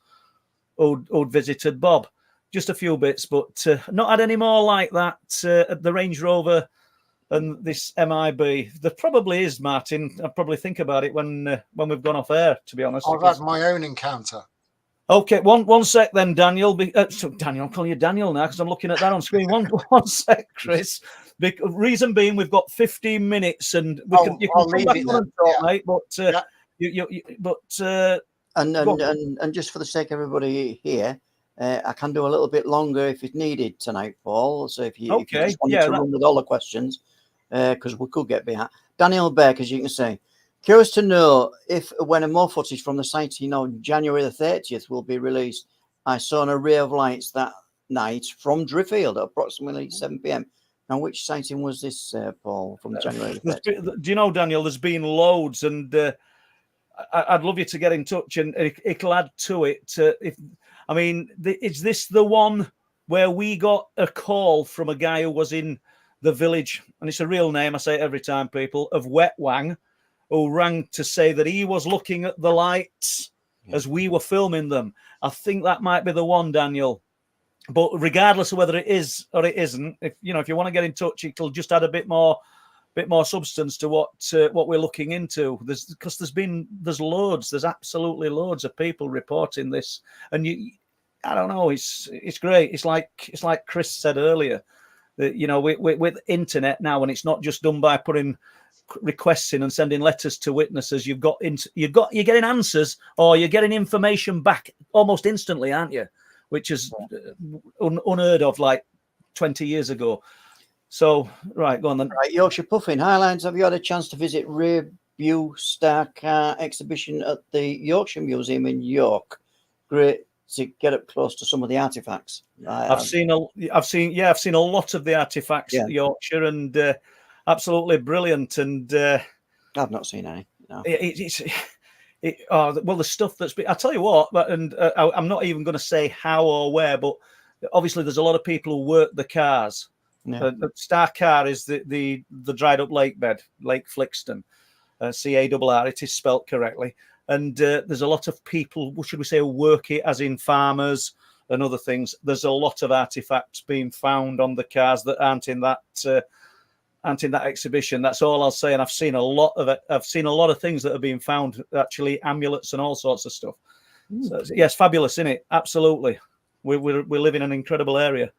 who'd visited Bob. Just a few bits, but not had any more like that at the Range Rover and this MIB. There probably is, Martin. I'll probably think about it when we've gone off air, to be honest. I've had my own encounter. Okay, one sec then, Daniel. Daniel, I'm calling you Daniel now because I'm looking at that on screen. One sec, Chris. Reason being, we've got 15 minutes, and you can come back on and talk, mate. But And just for the sake of everybody here, I can do a little bit longer if it's needed tonight, Paul. So if you just wanted to run with all the questions, because we could get behind. Daniel Beck, as you can say, curious to know if when more footage from the sighting on January the 30th will be released. I saw an array of lights that night from Driffield at approximately 7 p.m. Now, which sighting was this, Paul, from January the 30th? Do you know, Daniel, there's been loads, and I'd love you to get in touch, and it'll add to it. Is this the one where we got a call from a guy who was in the village, and it's a real name, I say it every time, people, of Wetwang, who rang to say that he was looking at the lights as we were filming them? I think that might be the one, Daniel. But regardless of whether it is or it isn't, if you want to get in touch, it'll just add a bit more substance to what we're looking into. There's absolutely loads of people reporting this, and I don't know, it's great. It's like Chris said earlier, that with internet now, and it's not just done by putting requests in and sending letters to witnesses. You're getting answers, or you're getting information back almost instantly, aren't you? Which is unheard of like 20 years ago. So, right, go on then. Right, Yorkshire Puffin Highlands. Have you had a chance to visit Review Star Car exhibition at the Yorkshire Museum in York? Great to get up close to some of the artifacts. I've seen a lot of the artifacts at Yorkshire, and absolutely brilliant. And I've not seen any. No. The stuff that's been, I'll tell you what, I'm not even going to say how or where, but obviously there's a lot of people who work the cars. Yeah. The Star Car is the dried up lake bed, Lake Flixton, CARR. It is spelt correctly, and there's a lot of people, what should we say, who work it, as in farmers and other things. There's a lot of artifacts being found on the cars that aren't in that exhibition. That's all I'll say. And I've seen a lot of it. I've seen a lot of things that are being found, actually, amulets and all sorts of stuff. So, yes, fabulous, isn't it? Absolutely. We live in an incredible area.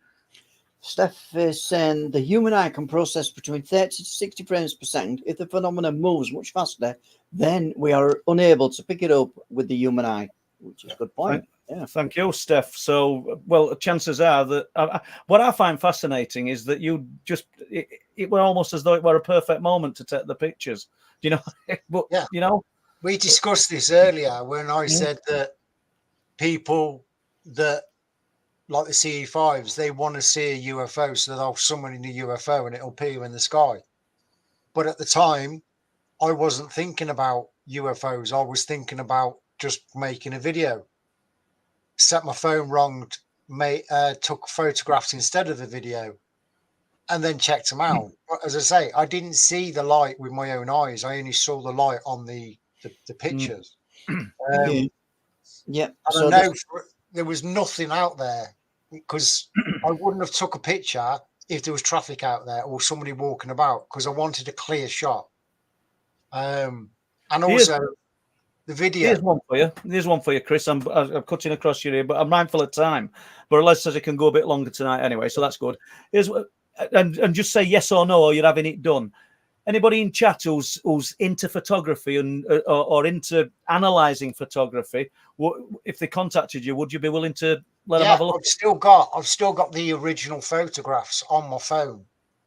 Steph is saying the human eye can process between 30 to 60 frames per second. If the phenomenon moves much faster, then we are unable to pick it up with the human eye, which is a good point. Thank you, Steph. So, well, chances are that what I find fascinating is that it were almost as though it were a perfect moment to take the pictures. But we discussed this earlier when I said that people that like the CE5s, they want to see a UFO, so they'll summon in a UFO and it'll appear in the sky. But at the time, I wasn't thinking about UFOs. I was thinking about just making a video. Set my phone wrong, took photographs instead of the video, and then checked them out. But as I say, I didn't see the light with my own eyes. I only saw the light on the pictures. I don't know. There was nothing out there, because I wouldn't have took a picture if there was traffic out there or somebody walking about, because I wanted a clear shot. And also the video. Here's one for you, Chris. I'm cutting across your ear, but I'm mindful of time. But Les says it can go a bit longer tonight anyway, so that's good. And just say yes or no, or you're having it done. Anybody in chat who's into photography and or into analysing photography, if they contacted you, would you be willing to let them have a look? I've still got the original photographs on my phone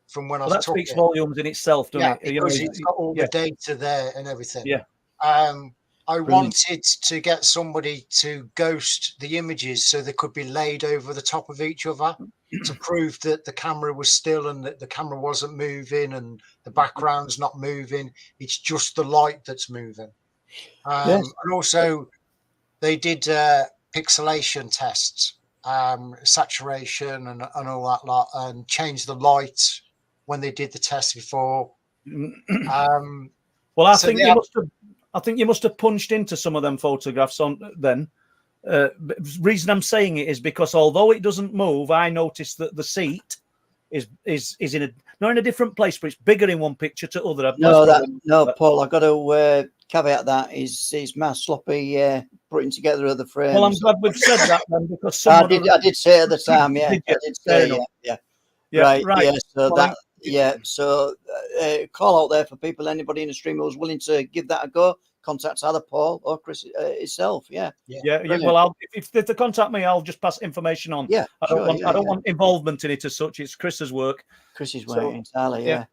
from when I took it. That speaks volumes in itself, doesn't it? Because it's got all the data there and everything. Yeah. I wanted to get somebody to ghost the images so they could be laid over the top of each other to prove that the camera was still and that the camera wasn't moving and the background's not moving. It's just the light that's moving. And also they did pixelation tests, saturation and all that lot, and changed the light when they did the test before. Well, I think you must have punched into some of them photographs on then. Reason I'm saying it is because although it doesn't move, I noticed that the seat is not in a different place, but it's bigger in one picture to other. Paul, I've got to caveat that is my sloppy putting together of the frames. Well, I'm glad we've said that then, because I did say at the time, I did say, right. So call out there for people, anybody in the stream who's willing to give that a go. Contact either Paul or Chris itself. Well, if they contact me, I'll just pass information on. I don't want involvement in it as such. It's Chris's work. Entirely.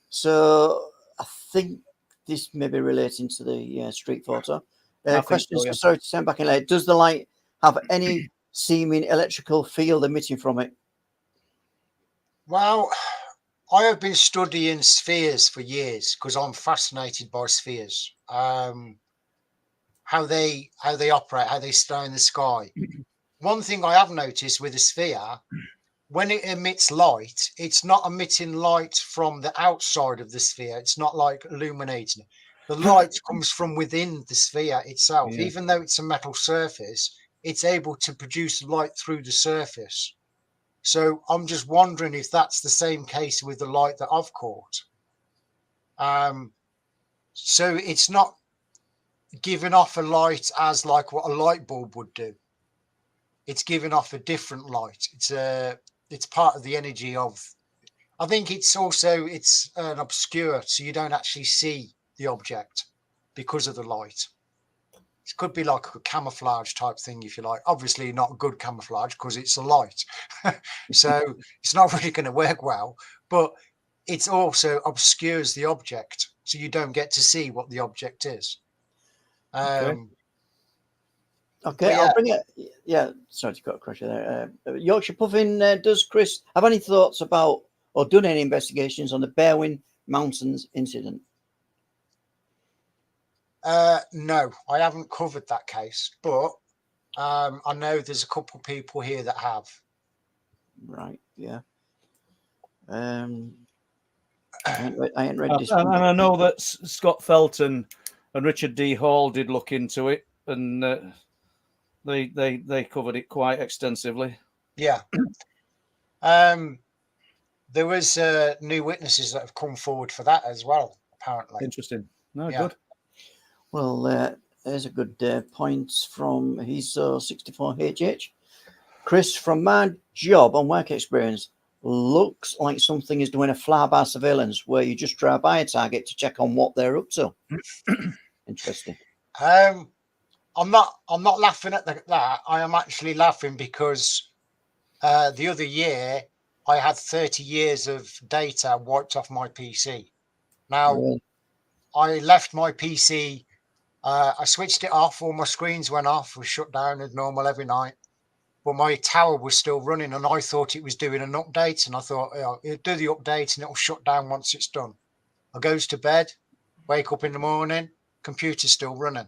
So I think this may be relating to the street photo. Questions. Sorry to send back in late. Does the light have any seeming electrical field emitting from it? Well, I have been studying spheres for years because I'm fascinated by spheres. how they operate, how they stay in the sky. One thing I have noticed with a sphere, when it emits light, it's not emitting light from the outside of the sphere. It's not like illuminating it. The light comes from within the sphere itself. Yeah. Even though it's a metal surface, it's able to produce light through the surface. So I'm just wondering if that's the same case with the light that I've caught. So it's not giving off a light as like what a light bulb would do. It's giving off a different light. It's part of the energy of. I think it's an obscure, so you don't actually see the object because of the light. It could be like a camouflage type thing, if you like. Obviously, not good camouflage because it's a light, so it's not really going to work well. But it also obscures the object, so you don't get to see what the object is. Okay. Okay, yeah. I'll bring it. Yeah, sorry to cut across you there. Yorkshire Puffin, does Chris have any thoughts about or done any investigations on the Berwyn Mountains incident? No, I haven't covered that case, but I know there's a couple of people here that have. Right, yeah. I ain't read this And one. I know that Scott Felton and Richard D. Hall did look into it, and they covered it quite extensively. Yeah. There was new witnesses that have come forward for that as well, apparently. Interesting. No, Yeah. good. Well, there's a good point from he's 64HH. Chris, from my job and work experience, looks like something is doing a flyby surveillance where you just drive by a target to check on what they're up to. Interesting. I'm not laughing at that. I am actually laughing because the other year I had 30 years of data wiped off my PC. Now, Really? I left my PC, I switched it off, all my screens went off, was shut down as normal every night. But my tower was still running and I thought it was doing an update. And I thought, it'll do the update and it'll shut down once it's done. I goes to bed, wake up in the morning, computer's still running.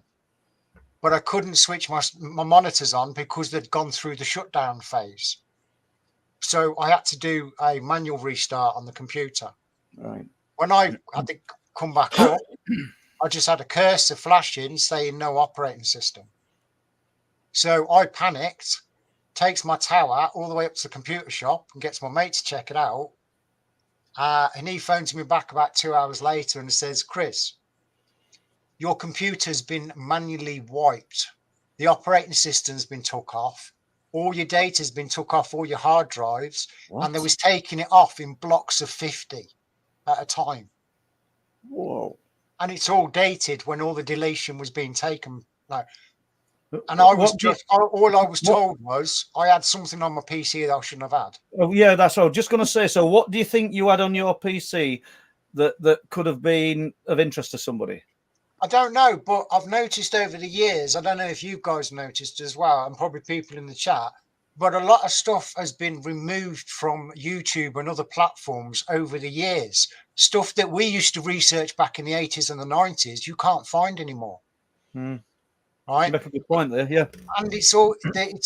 But I couldn't switch my monitors on because they'd gone through the shutdown phase. So I had to do a manual restart on the computer. Right. When I had to come back up, I just had a cursor flashing saying no operating system. So I panicked, takes my tower all the way up to the computer shop and gets my mate to check it out. And he phones me back about 2 hours later and says, Chris, your computer's been manually wiped. The operating system's been took off. All your data's been took off all your hard drives. What? And they was taking it off in blocks of 50 at a time. Whoa. And it's all dated when all the deletion was being taken. Like, and I was all I was told was I had something on my PC that I shouldn't have had. Oh, yeah, that's what I was just going to say. So what do you think you had on your PC that could have been of interest to somebody? I don't know, but I've noticed over the years, I don't know if you guys noticed as well, and probably people in the chat, but a lot of stuff has been removed from YouTube and other platforms over the years. Stuff that we used to research back in the 80s and the 90s, you can't find anymore. Right? You make a good point there, yeah. And it's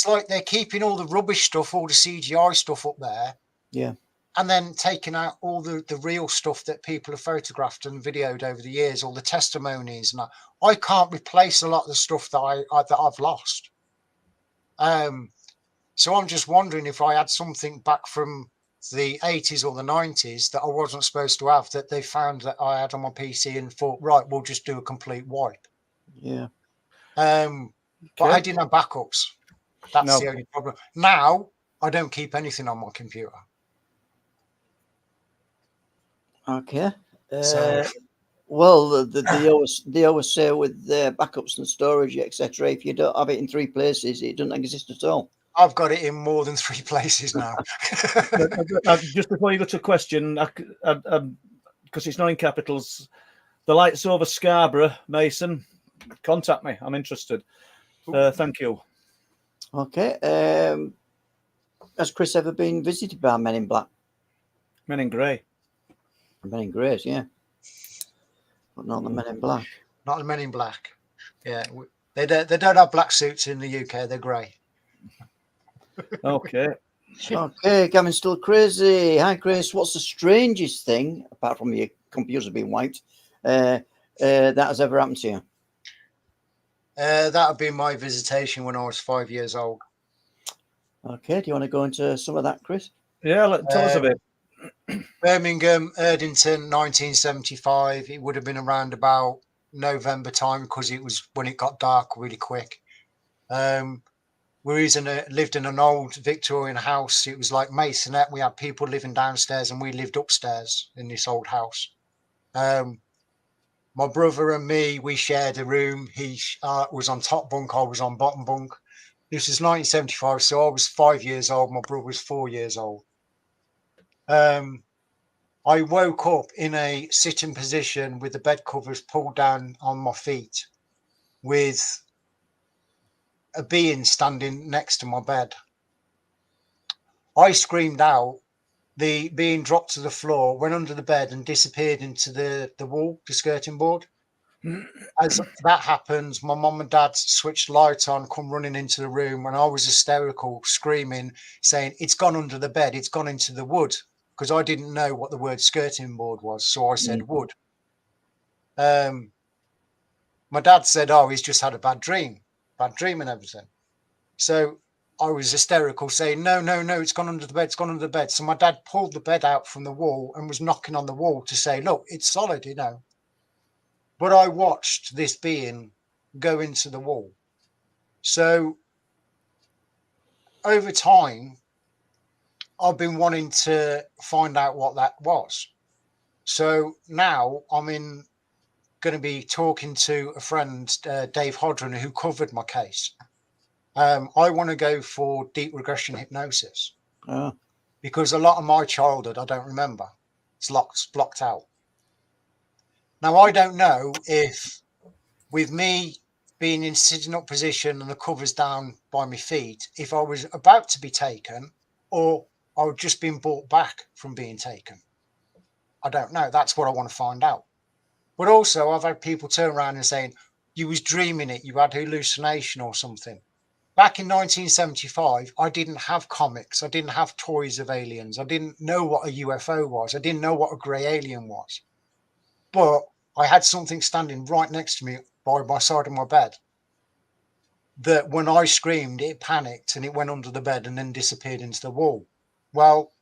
like they're keeping all the rubbish stuff, all the CGI stuff up there. Yeah. And then taking out all the real stuff that people have photographed and videoed over the years, all the testimonies. And I can't replace a lot of the stuff that I've lost. So I'm just wondering if I had something back from the 80s or the 90s that I wasn't supposed to have, that they found that I had on my PC and thought, right, we'll just do a complete wipe. Yeah. But I didn't have backups. That's the only problem. Now I don't keep anything on my computer. Okay. So, well, they always say with backups and storage, etc., if you don't have it in 3 places, it doesn't exist at all. I've got it in more than 3 places now. Just before you go to a question, because it's not in capitals, the lights over Scarborough, Mason, contact me. I'm interested. Thank you. Okay. Has Chris ever been visited by Men in Black? Men in Grey. Men in Greys, yeah. But not the Men in Black. Not the Men in Black. Yeah. They don't have black suits in the UK. They're grey. Okay. Okay, Gavin's still crazy. Hi, Chris. What's the strangest thing, apart from your computers being wiped, that has ever happened to you? That would be my visitation when I was 5 years old. Okay, do you want to go into some of that, Chris? Yeah, tell us a bit. Birmingham, Erdington, 1975. It would have been around about November time because it was when it got dark really quick. We lived in an old Victorian house. It was like masonette. We had people living downstairs and we lived upstairs in this old house. My brother and me, we shared a room. He was on top bunk, I was on bottom bunk. This was 1975, so I was 5 years old. My brother was 4 years old. I woke up in a sitting position with the bed covers pulled down on my feet with a being standing next to my bed. I screamed out. The being dropped to the floor, went under the bed and disappeared into the wall, the skirting board. As that happens, my mum and dad switched lights on, come running into the room, and I was hysterical, screaming, saying, "It's gone under the bed, it's gone into the wood," because I didn't know what the word skirting board was, so I said wood. My dad said, "Oh, he's just had a bad dream and everything." So I was hysterical, saying, no, it's gone under the bed, it's gone under the bed. So my dad pulled the bed out from the wall and was knocking on the wall to say, "Look, it's solid, you know." But I watched this being go into the wall. So over time, I've been wanting to find out what that was. So now I'm going to be talking to a friend, Dave Hodron, who covered my case. I want to go for deep regression hypnosis because a lot of my childhood I don't remember. It's blocked out. Now, I don't know if with me being in sitting up position and the covers down by my feet, if I was about to be taken or I was just being brought back from being taken. I don't know. That's what I want to find out. But also I've had people turn around and saying, "You was dreaming it, you had hallucination or something." Back in 1975, I didn't have comics. I didn't have toys of aliens. I didn't know what a UFO was. I didn't know what a grey alien was. But I had something standing right next to me by my side of my bed that when I screamed, it panicked and it went under the bed and then disappeared into the wall. Well,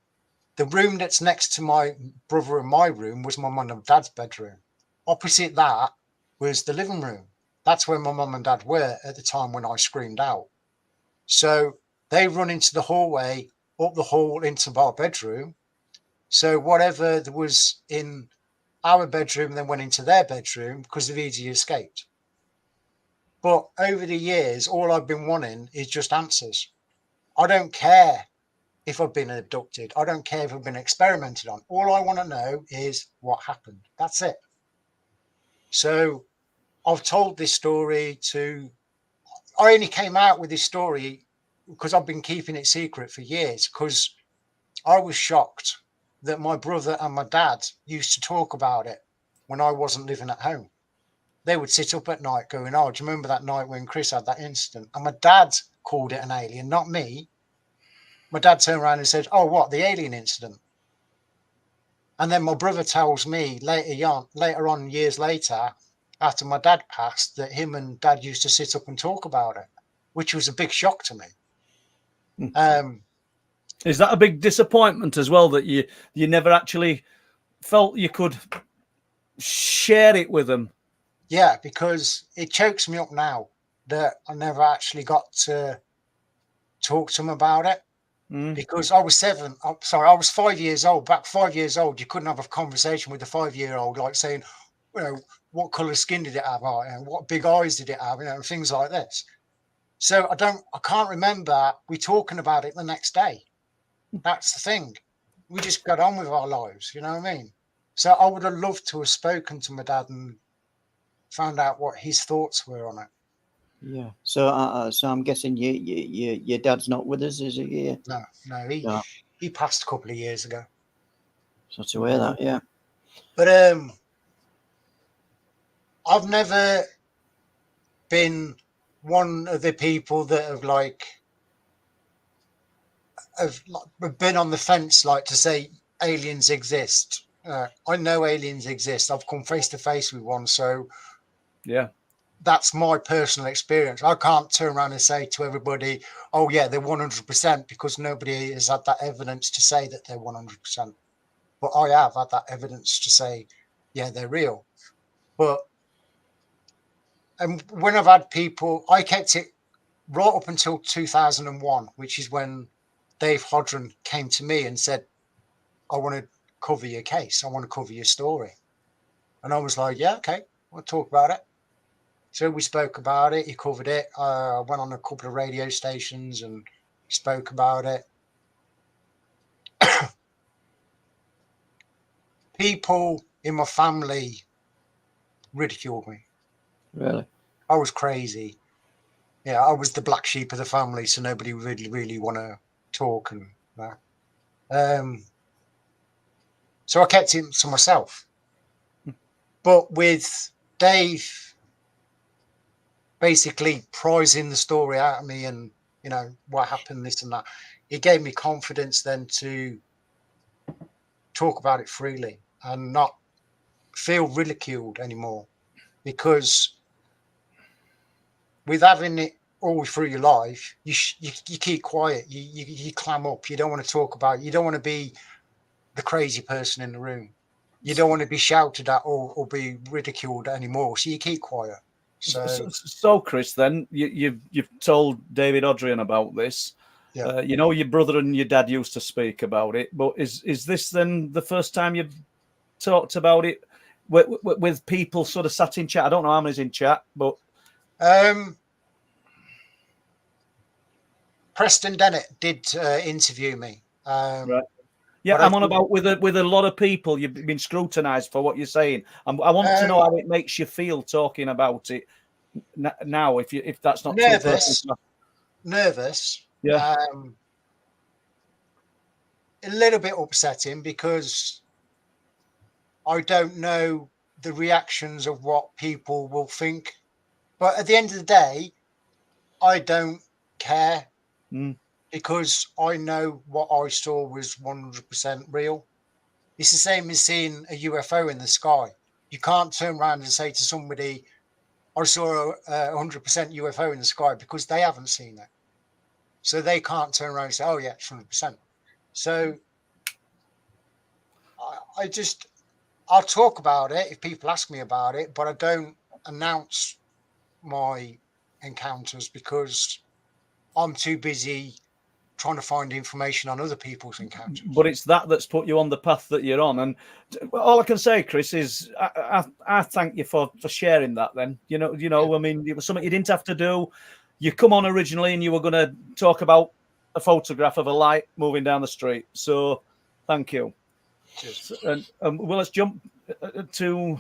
the room that's next to my brother and my room was my mum and dad's bedroom. Opposite that was the living room. That's where my mum and dad were at the time when I screamed out. So they run into the hallway, up the hall into our bedroom. So whatever there was in our bedroom then went into their bedroom because they've easily escaped. But over the years, all I've been wanting is just answers. I don't care if I've been abducted. I don't care if I've been experimented on. All I want to know is what happened. That's it. So I've told this story I only came out with this story because I've been keeping it secret for years because I was shocked that my brother and my dad used to talk about it when I wasn't living at home. They would sit up at night going, "Oh, do you remember that night when Chris had that incident?" And my dad called it an alien, not me. My dad turned around and said, "Oh, what, the alien incident?" And then my brother tells me later on, years later, after my dad passed, that him and dad used to sit up and talk about it, which was a big shock to me. Is that a big disappointment as well, that you never actually felt you could share it with them? Yeah, because it chokes me up now that I never actually got to talk to them about it. Because I was 5 years old. Back 5 years old, you couldn't have a conversation with a 5-year-old, like saying, you know, what colour skin did it have? And what big eyes did it have? You know, things like this. So I can't remember we talking about it the next day. That's the thing. We just got on with our lives, you know what I mean? So I would have loved to have spoken to my dad and found out what his thoughts were on it. Yeah. So I'm guessing your dad's not with us, is he? No, he passed a couple of years ago. So to hear that, yeah. But I've never been one of the people that have been on the fence, like to say aliens exist. I know aliens exist. I've come face to face with one, so yeah, that's my personal experience. I can't turn around and say to everybody, "Oh yeah, they're 100%," because nobody has had that evidence to say that they're 100%. But I have had that evidence to say, yeah, they're real. And when I've had people, I kept it right up until 2001, which is when Dave Hodron came to me and said, "I want to cover your case. I want to cover your story." And I was like, "Yeah, okay, we'll talk about it." So we spoke about it. He covered it. I went on a couple of radio stations and spoke about it. People in my family ridiculed me. Really? I was crazy. Yeah, I was the black sheep of the family, so nobody really want to talk and that. So I kept it to myself. But with Dave basically prizing the story out of me and, what happened, this and that, it gave me confidence then to talk about it freely and not feel ridiculed anymore. Because with having it all through your life, you keep quiet, you clam up, you don't want to talk about it. You don't want to be the crazy person in the room. You don't want to be shouted at or be ridiculed anymore, so you keep quiet. So Chris, then you've told David Odrian about this. Yeah. Your brother and your dad used to speak about it, but is this then the first time you've talked about it with people sort of sat in chat? I don't know how many's in chat, but Preston Dennett did interview me. Right. Yeah, I'm on about with a lot of people. You've been scrutinised for what you're saying. I want to know how it makes you feel talking about it now. If that's not nervous, too nervous. Yeah. A little bit upsetting because I don't know the reactions of what people will think. But at the end of the day, I don't care because I know what I saw was 100% real. It's the same as seeing a UFO in the sky. You can't turn around and say to somebody, "I saw a 100% UFO in the sky," because they haven't seen it. So they can't turn around and say, "Oh yeah, it's 100%. So I'll talk about it if people ask me about it, but I don't announce my encounters because I'm too busy trying to find information on other people's encounters. But it's that's put you on the path that you're on. And all I can say, Chris, is I thank you for sharing that. Then yeah. I mean, it was something you didn't have to do. You come on originally, and you were going to talk about a photograph of a light moving down the street. So, thank you. Cheers. And well, let's jump to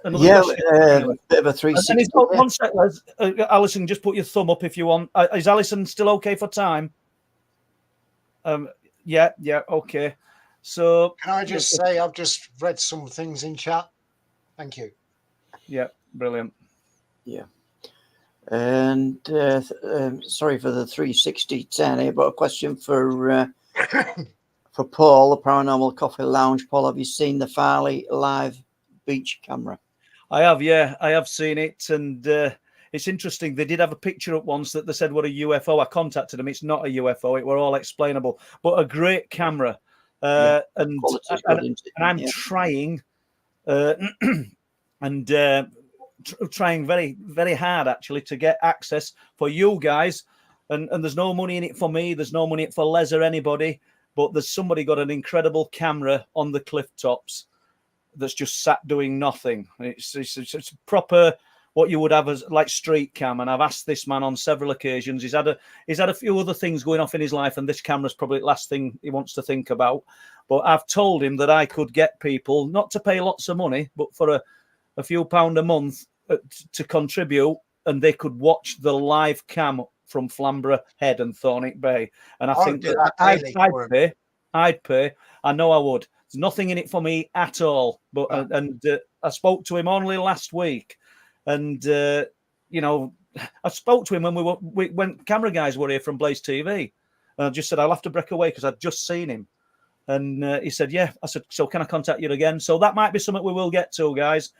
another question. Bit of a 360. One sec, Alison, just put your thumb up if you want. Is Alison still okay for time? Yeah, okay. So can I just say I've just read some things in chat. Thank you. Yeah, brilliant. Yeah. And sorry for the 360-10 here, but a question for Paul, the Paranormal Coffee Lounge. Paul, have you seen the Farley live beach camera? I have, yeah. I have seen it, and it's interesting. They did have a picture up once that they said what a UFO. I contacted them. It's not a UFO. It were all explainable, but a great camera. And I'm trying and trying very, very hard actually to get access for you guys. And there's no money in it for me. There's no money for Les or anybody. But there's somebody got an incredible camera on the cliff tops that's just sat doing nothing. It's proper what you would have as like street cam. And I've asked this man on several occasions. He's had a few other things going off in his life, and this camera's probably the last thing he wants to think about. But I've told him that I could get people not to pay lots of money, but for a few £1 a month to contribute, and they could watch the live cam from Flamborough Head and Thornick Bay. And I think that I'd pay. I know I would. There's nothing in it for me at all. But I spoke to him only last week, and I spoke to him when camera guys were here from Blaze TV. And I just said, I'll have to break away because I'd just seen him. And he said, yeah. I said, so can I contact you again? So that might be something we will get to, guys.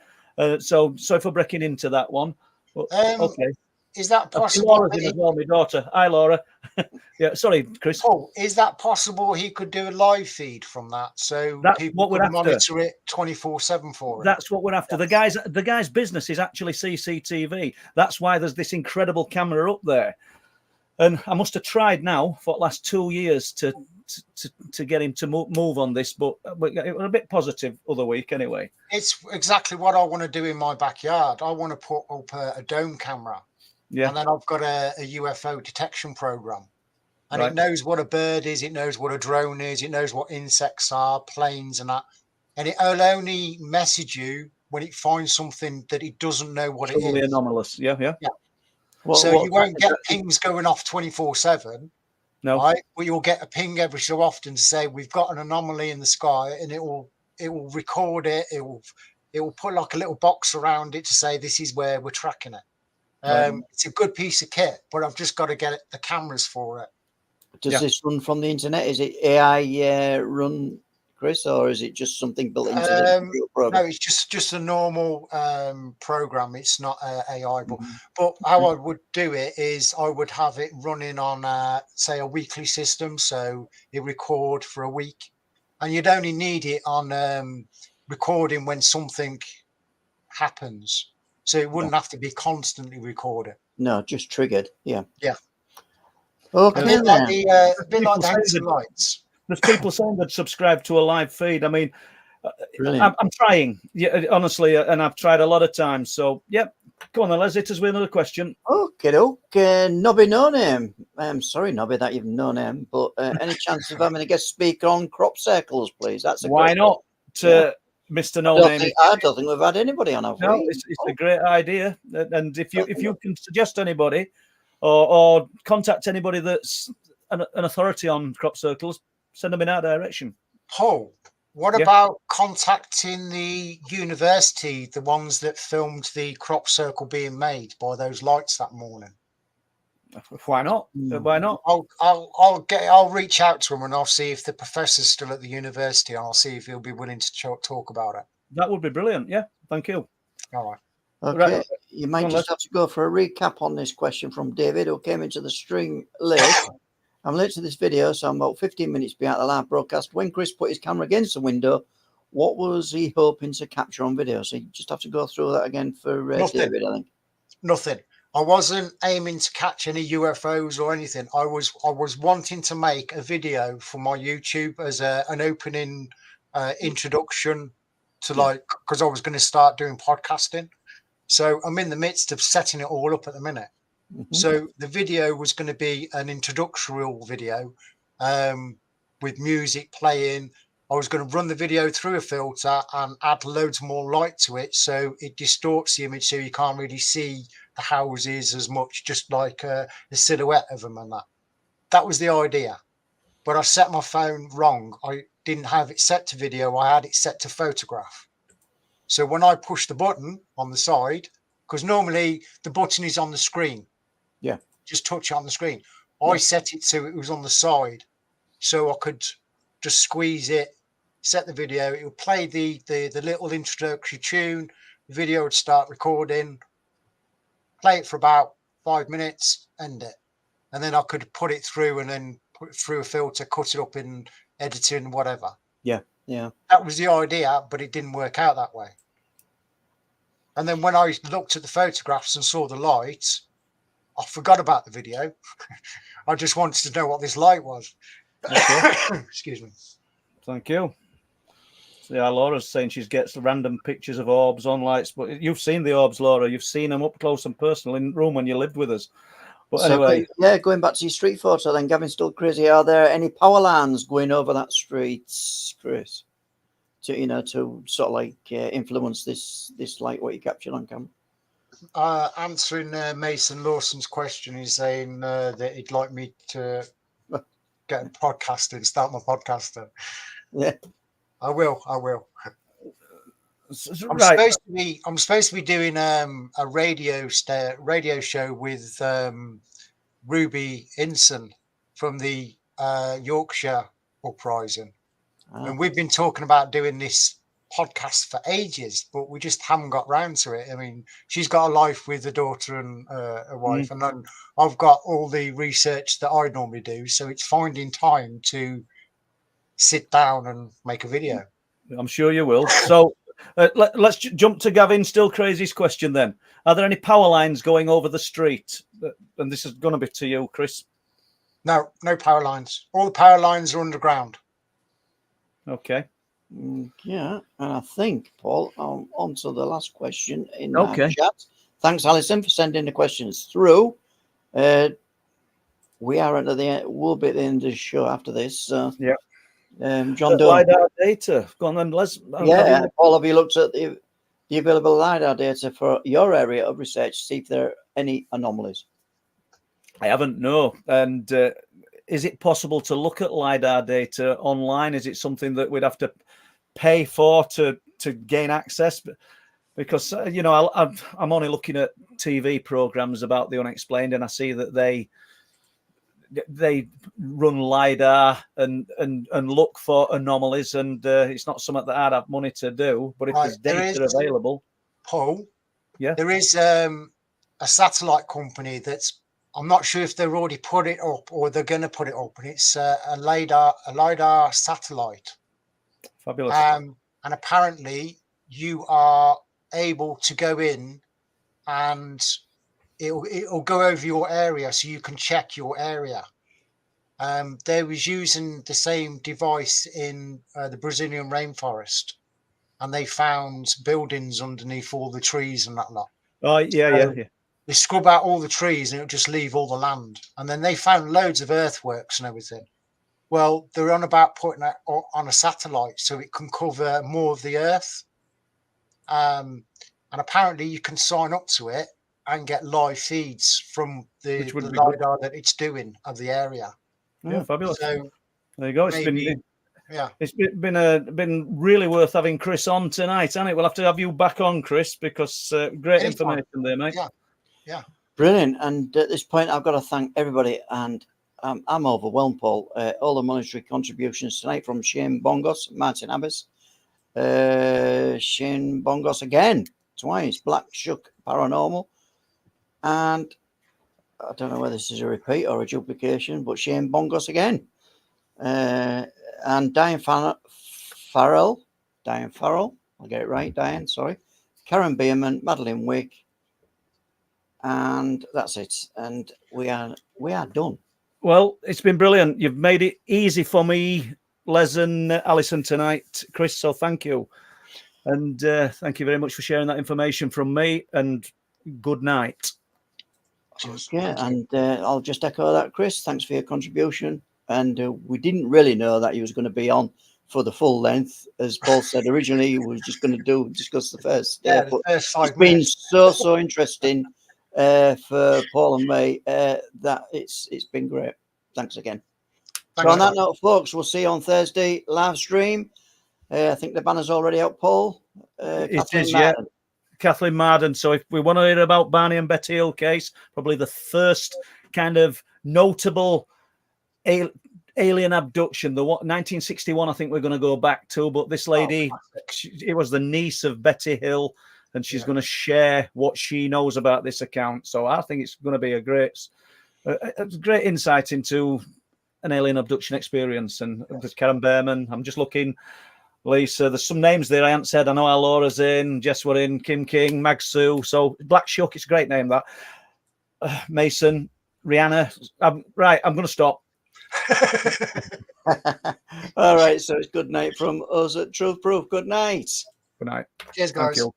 So sorry for breaking into that one. But, okay. Is that possible? Laura's in as well, my daughter. Hi, Laura. Yeah, sorry, Chris. Paul, is that possible he could do a live feed from that so That's people what could monitor it 24/7 for it? That's what we're after. Yes. The guy's business is actually CCTV. That's why there's this incredible camera up there. And I must have tried now for the last 2 years to get him to move on this, but it was a bit positive other week anyway. It's exactly what I want to do in my backyard. I want to put up a dome camera. Yeah. And then I've got a UFO detection program. And Right. it knows what a bird is, it knows what a drone is, it knows what insects are, planes and that. And it'll only message you when it finds something that it doesn't know what it is. Anomalous. Yeah. So you won't get pings going off 24/7. No. Right? But you'll get a ping every so often to say we've got an anomaly in the sky, and it will record it. It will put like a little box around it to say this is where we're tracking it. It's a good piece of kit, but I've just got to get the cameras for it. Does this run from the internet? Is it AI run, Chris, or is it just something built into the program? No, it's just a normal program. It's not AI. But how I would do it is I would have it running on, say, a weekly system. So it record for a week, and you'd only need it on recording when something happens. So it wouldn't have to be constantly recorded. No, just triggered. Yeah. Yeah. Okay. A bit like the Hanson lights. There's people saying they'd subscribe to a live feed. I mean, I'm trying, honestly, and I've tried a lot of times. So, yep. Go on then, let's hit us with another question. Okay. Nobby No Name. I'm sorry, Nobby, that you've no name, but any chance of having a guest speaker on crop circles, please? That's why not, Mr. No Name? I don't think we've had anybody on our No, it's a great idea. And if you can suggest anybody or contact anybody that's an authority on crop circles, send them in our direction. Paul, what about contacting the university, the ones that filmed the crop circle being made by those lights that morning? Why not? Why not? I'll reach out to him and I'll see if the professor's still at the university, and I'll see if he'll be willing to talk about it. That would be brilliant. Yeah, thank you. All right. Okay, Right. You might just have to go for a recap on this question from David, who came into the stream late. I'm late to this video, so I'm about 15 minutes behind the live broadcast. When Chris put his camera against the window, what was he hoping to capture on video? So you just have to go through that again for David, I think. Nothing. I wasn't aiming to catch any UFOs or anything. I was wanting to make a video for my YouTube as an opening introduction to because I was going to start doing podcasting. So I'm in the midst of setting it all up at the minute. So the video was going to be an introductory video with music playing. I was going to run the video through a filter and add loads more light to it, so it distorts the image so you can't really see the houses as much, just like the silhouette of them and that. That was the idea. But I set my phone wrong. I didn't have it set to video. I had it set to photograph. So when I push the button on the side, because normally the button is on the screen. Yeah. Just touch it on the screen. I set it so it was on the side, so I could just squeeze it, set the video. It would play the little introductory tune. The video would start recording. Play it for about 5 minutes, end it, and then I could put it through and then put it through a filter, cut it up in editing, whatever. Yeah. That was the idea, but it didn't work out that way. And then when I looked at the photographs and saw the light, I forgot about the video. I just wanted to know what this light was. Okay. Excuse me. Thank you. So, yeah, Laura's saying she gets random pictures of orbs on lights, but you've seen the orbs, Laura. You've seen them up close and personal in the room when you lived with us. But so, anyway, going back to your street photo, then Gavin's still crazy. Are there any power lines going over that street, Chris? To sort of like influence this like what you captured on camera. Answering Mason Lawson's question, he's saying that he'd like me to get podcasting, start my podcasting. Yeah, I will. I'm supposed to be doing a radio show with Ruby Inson from the Yorkshire uprising. And we've been talking about doing this podcast for ages, but we just haven't got round to it. I mean, she's got a life with a daughter and a wife, and then I've got all the research that I normally do. So it's finding time to sit down and make a video. I'm sure you will. So let's jump to Gavin Still Crazy's question then. Are there any power lines going over the street? And this is going to be to you, Chris. No power lines. All the power lines are underground. Okay. Yeah, and I think, Paul, on to the last question in the chat. Thanks, Alison, for sending the questions through. We are at the end. We'll be at the end of the show after this. Yeah. John Doe. LiDAR data. Go on then, Les. Paul, have you looked at the available LiDAR data for your area of research to see if there are any anomalies? I haven't, no. And is it possible to look at LiDAR data online? Is it something that we'd have to pay for to gain access? Because, I'm only looking at TV programs about the unexplained, and I see that they run LiDAR and look for anomalies, and it's not something that I'd have money to do. But if there's data available, Paul, yeah, there is a satellite company that's, I'm not sure if they've already put it up or they're going to put it up, and it's a LiDAR satellite. Fabulous. And apparently you are able to go in and it'll go over your area, so you can check your area. They was using the same device in the Brazilian rainforest, and they found buildings underneath all the trees and that lot. Oh, yeah. They scrub out all the trees and it'll just leave all the land. And then they found loads of earthworks and everything. Well, they're on about putting that on a satellite so it can cover more of the earth. And apparently you can sign up to it and get live feeds from the LiDAR that it's doing of the area. Yeah, fabulous. So there you go. It's been really worth having Chris on tonight, hasn't it? We'll have to have you back on, Chris, because great information there, mate. Yeah. Brilliant. And at this point, I've got to thank everybody, and I'm overwhelmed, Paul. All the monetary contributions tonight from Shane Bongos, Martin Abbas, Shane Bongos again, twice, Black Shuck Paranormal, and I don't know whether this is a repeat or a duplication, but Shane Bongos again, and Diane Farrell, I'll get it right, Diane, sorry, Karen Bierman, Madeline Wick, and that's it. And we are done. Well, it's been brilliant. You've made it easy for me, Les and Alison tonight, Chris. So thank you, and thank you very much for sharing that information from me. And good night. Okay, and I'll just echo that, Chris. Thanks for your contribution. And we didn't really know that he was going to be on for the full length, as Paul said originally. He was just going to discuss the first. The first 5 it's minutes. been so interesting for Paul and me that it's been great. Thanks again. So on that note, folks, we'll see you on Thursday live stream. I think the banner's already out, Paul. It is, yeah. Kathleen Marden. So if we want to hear about Barney and Betty Hill case, probably the first kind of notable alien abduction, the 1961, I think we're going to go back to. But this lady, it was the niece of Betty Hill, and she's going to share what she knows about this account. So I think it's going to be a great insight into an alien abduction experience. And there's Karen Behrman. I'm just looking, Lisa. There's some names there I haven't said. I know our Laura's in, Jess were in, Kim King, Mag Sue. So Black Shuck, it's a great name, that. Mason, Rihanna. I'm going to stop. All right. So it's good night from us at Truth Proof. Good night. Good night. Cheers, guys. Thank you.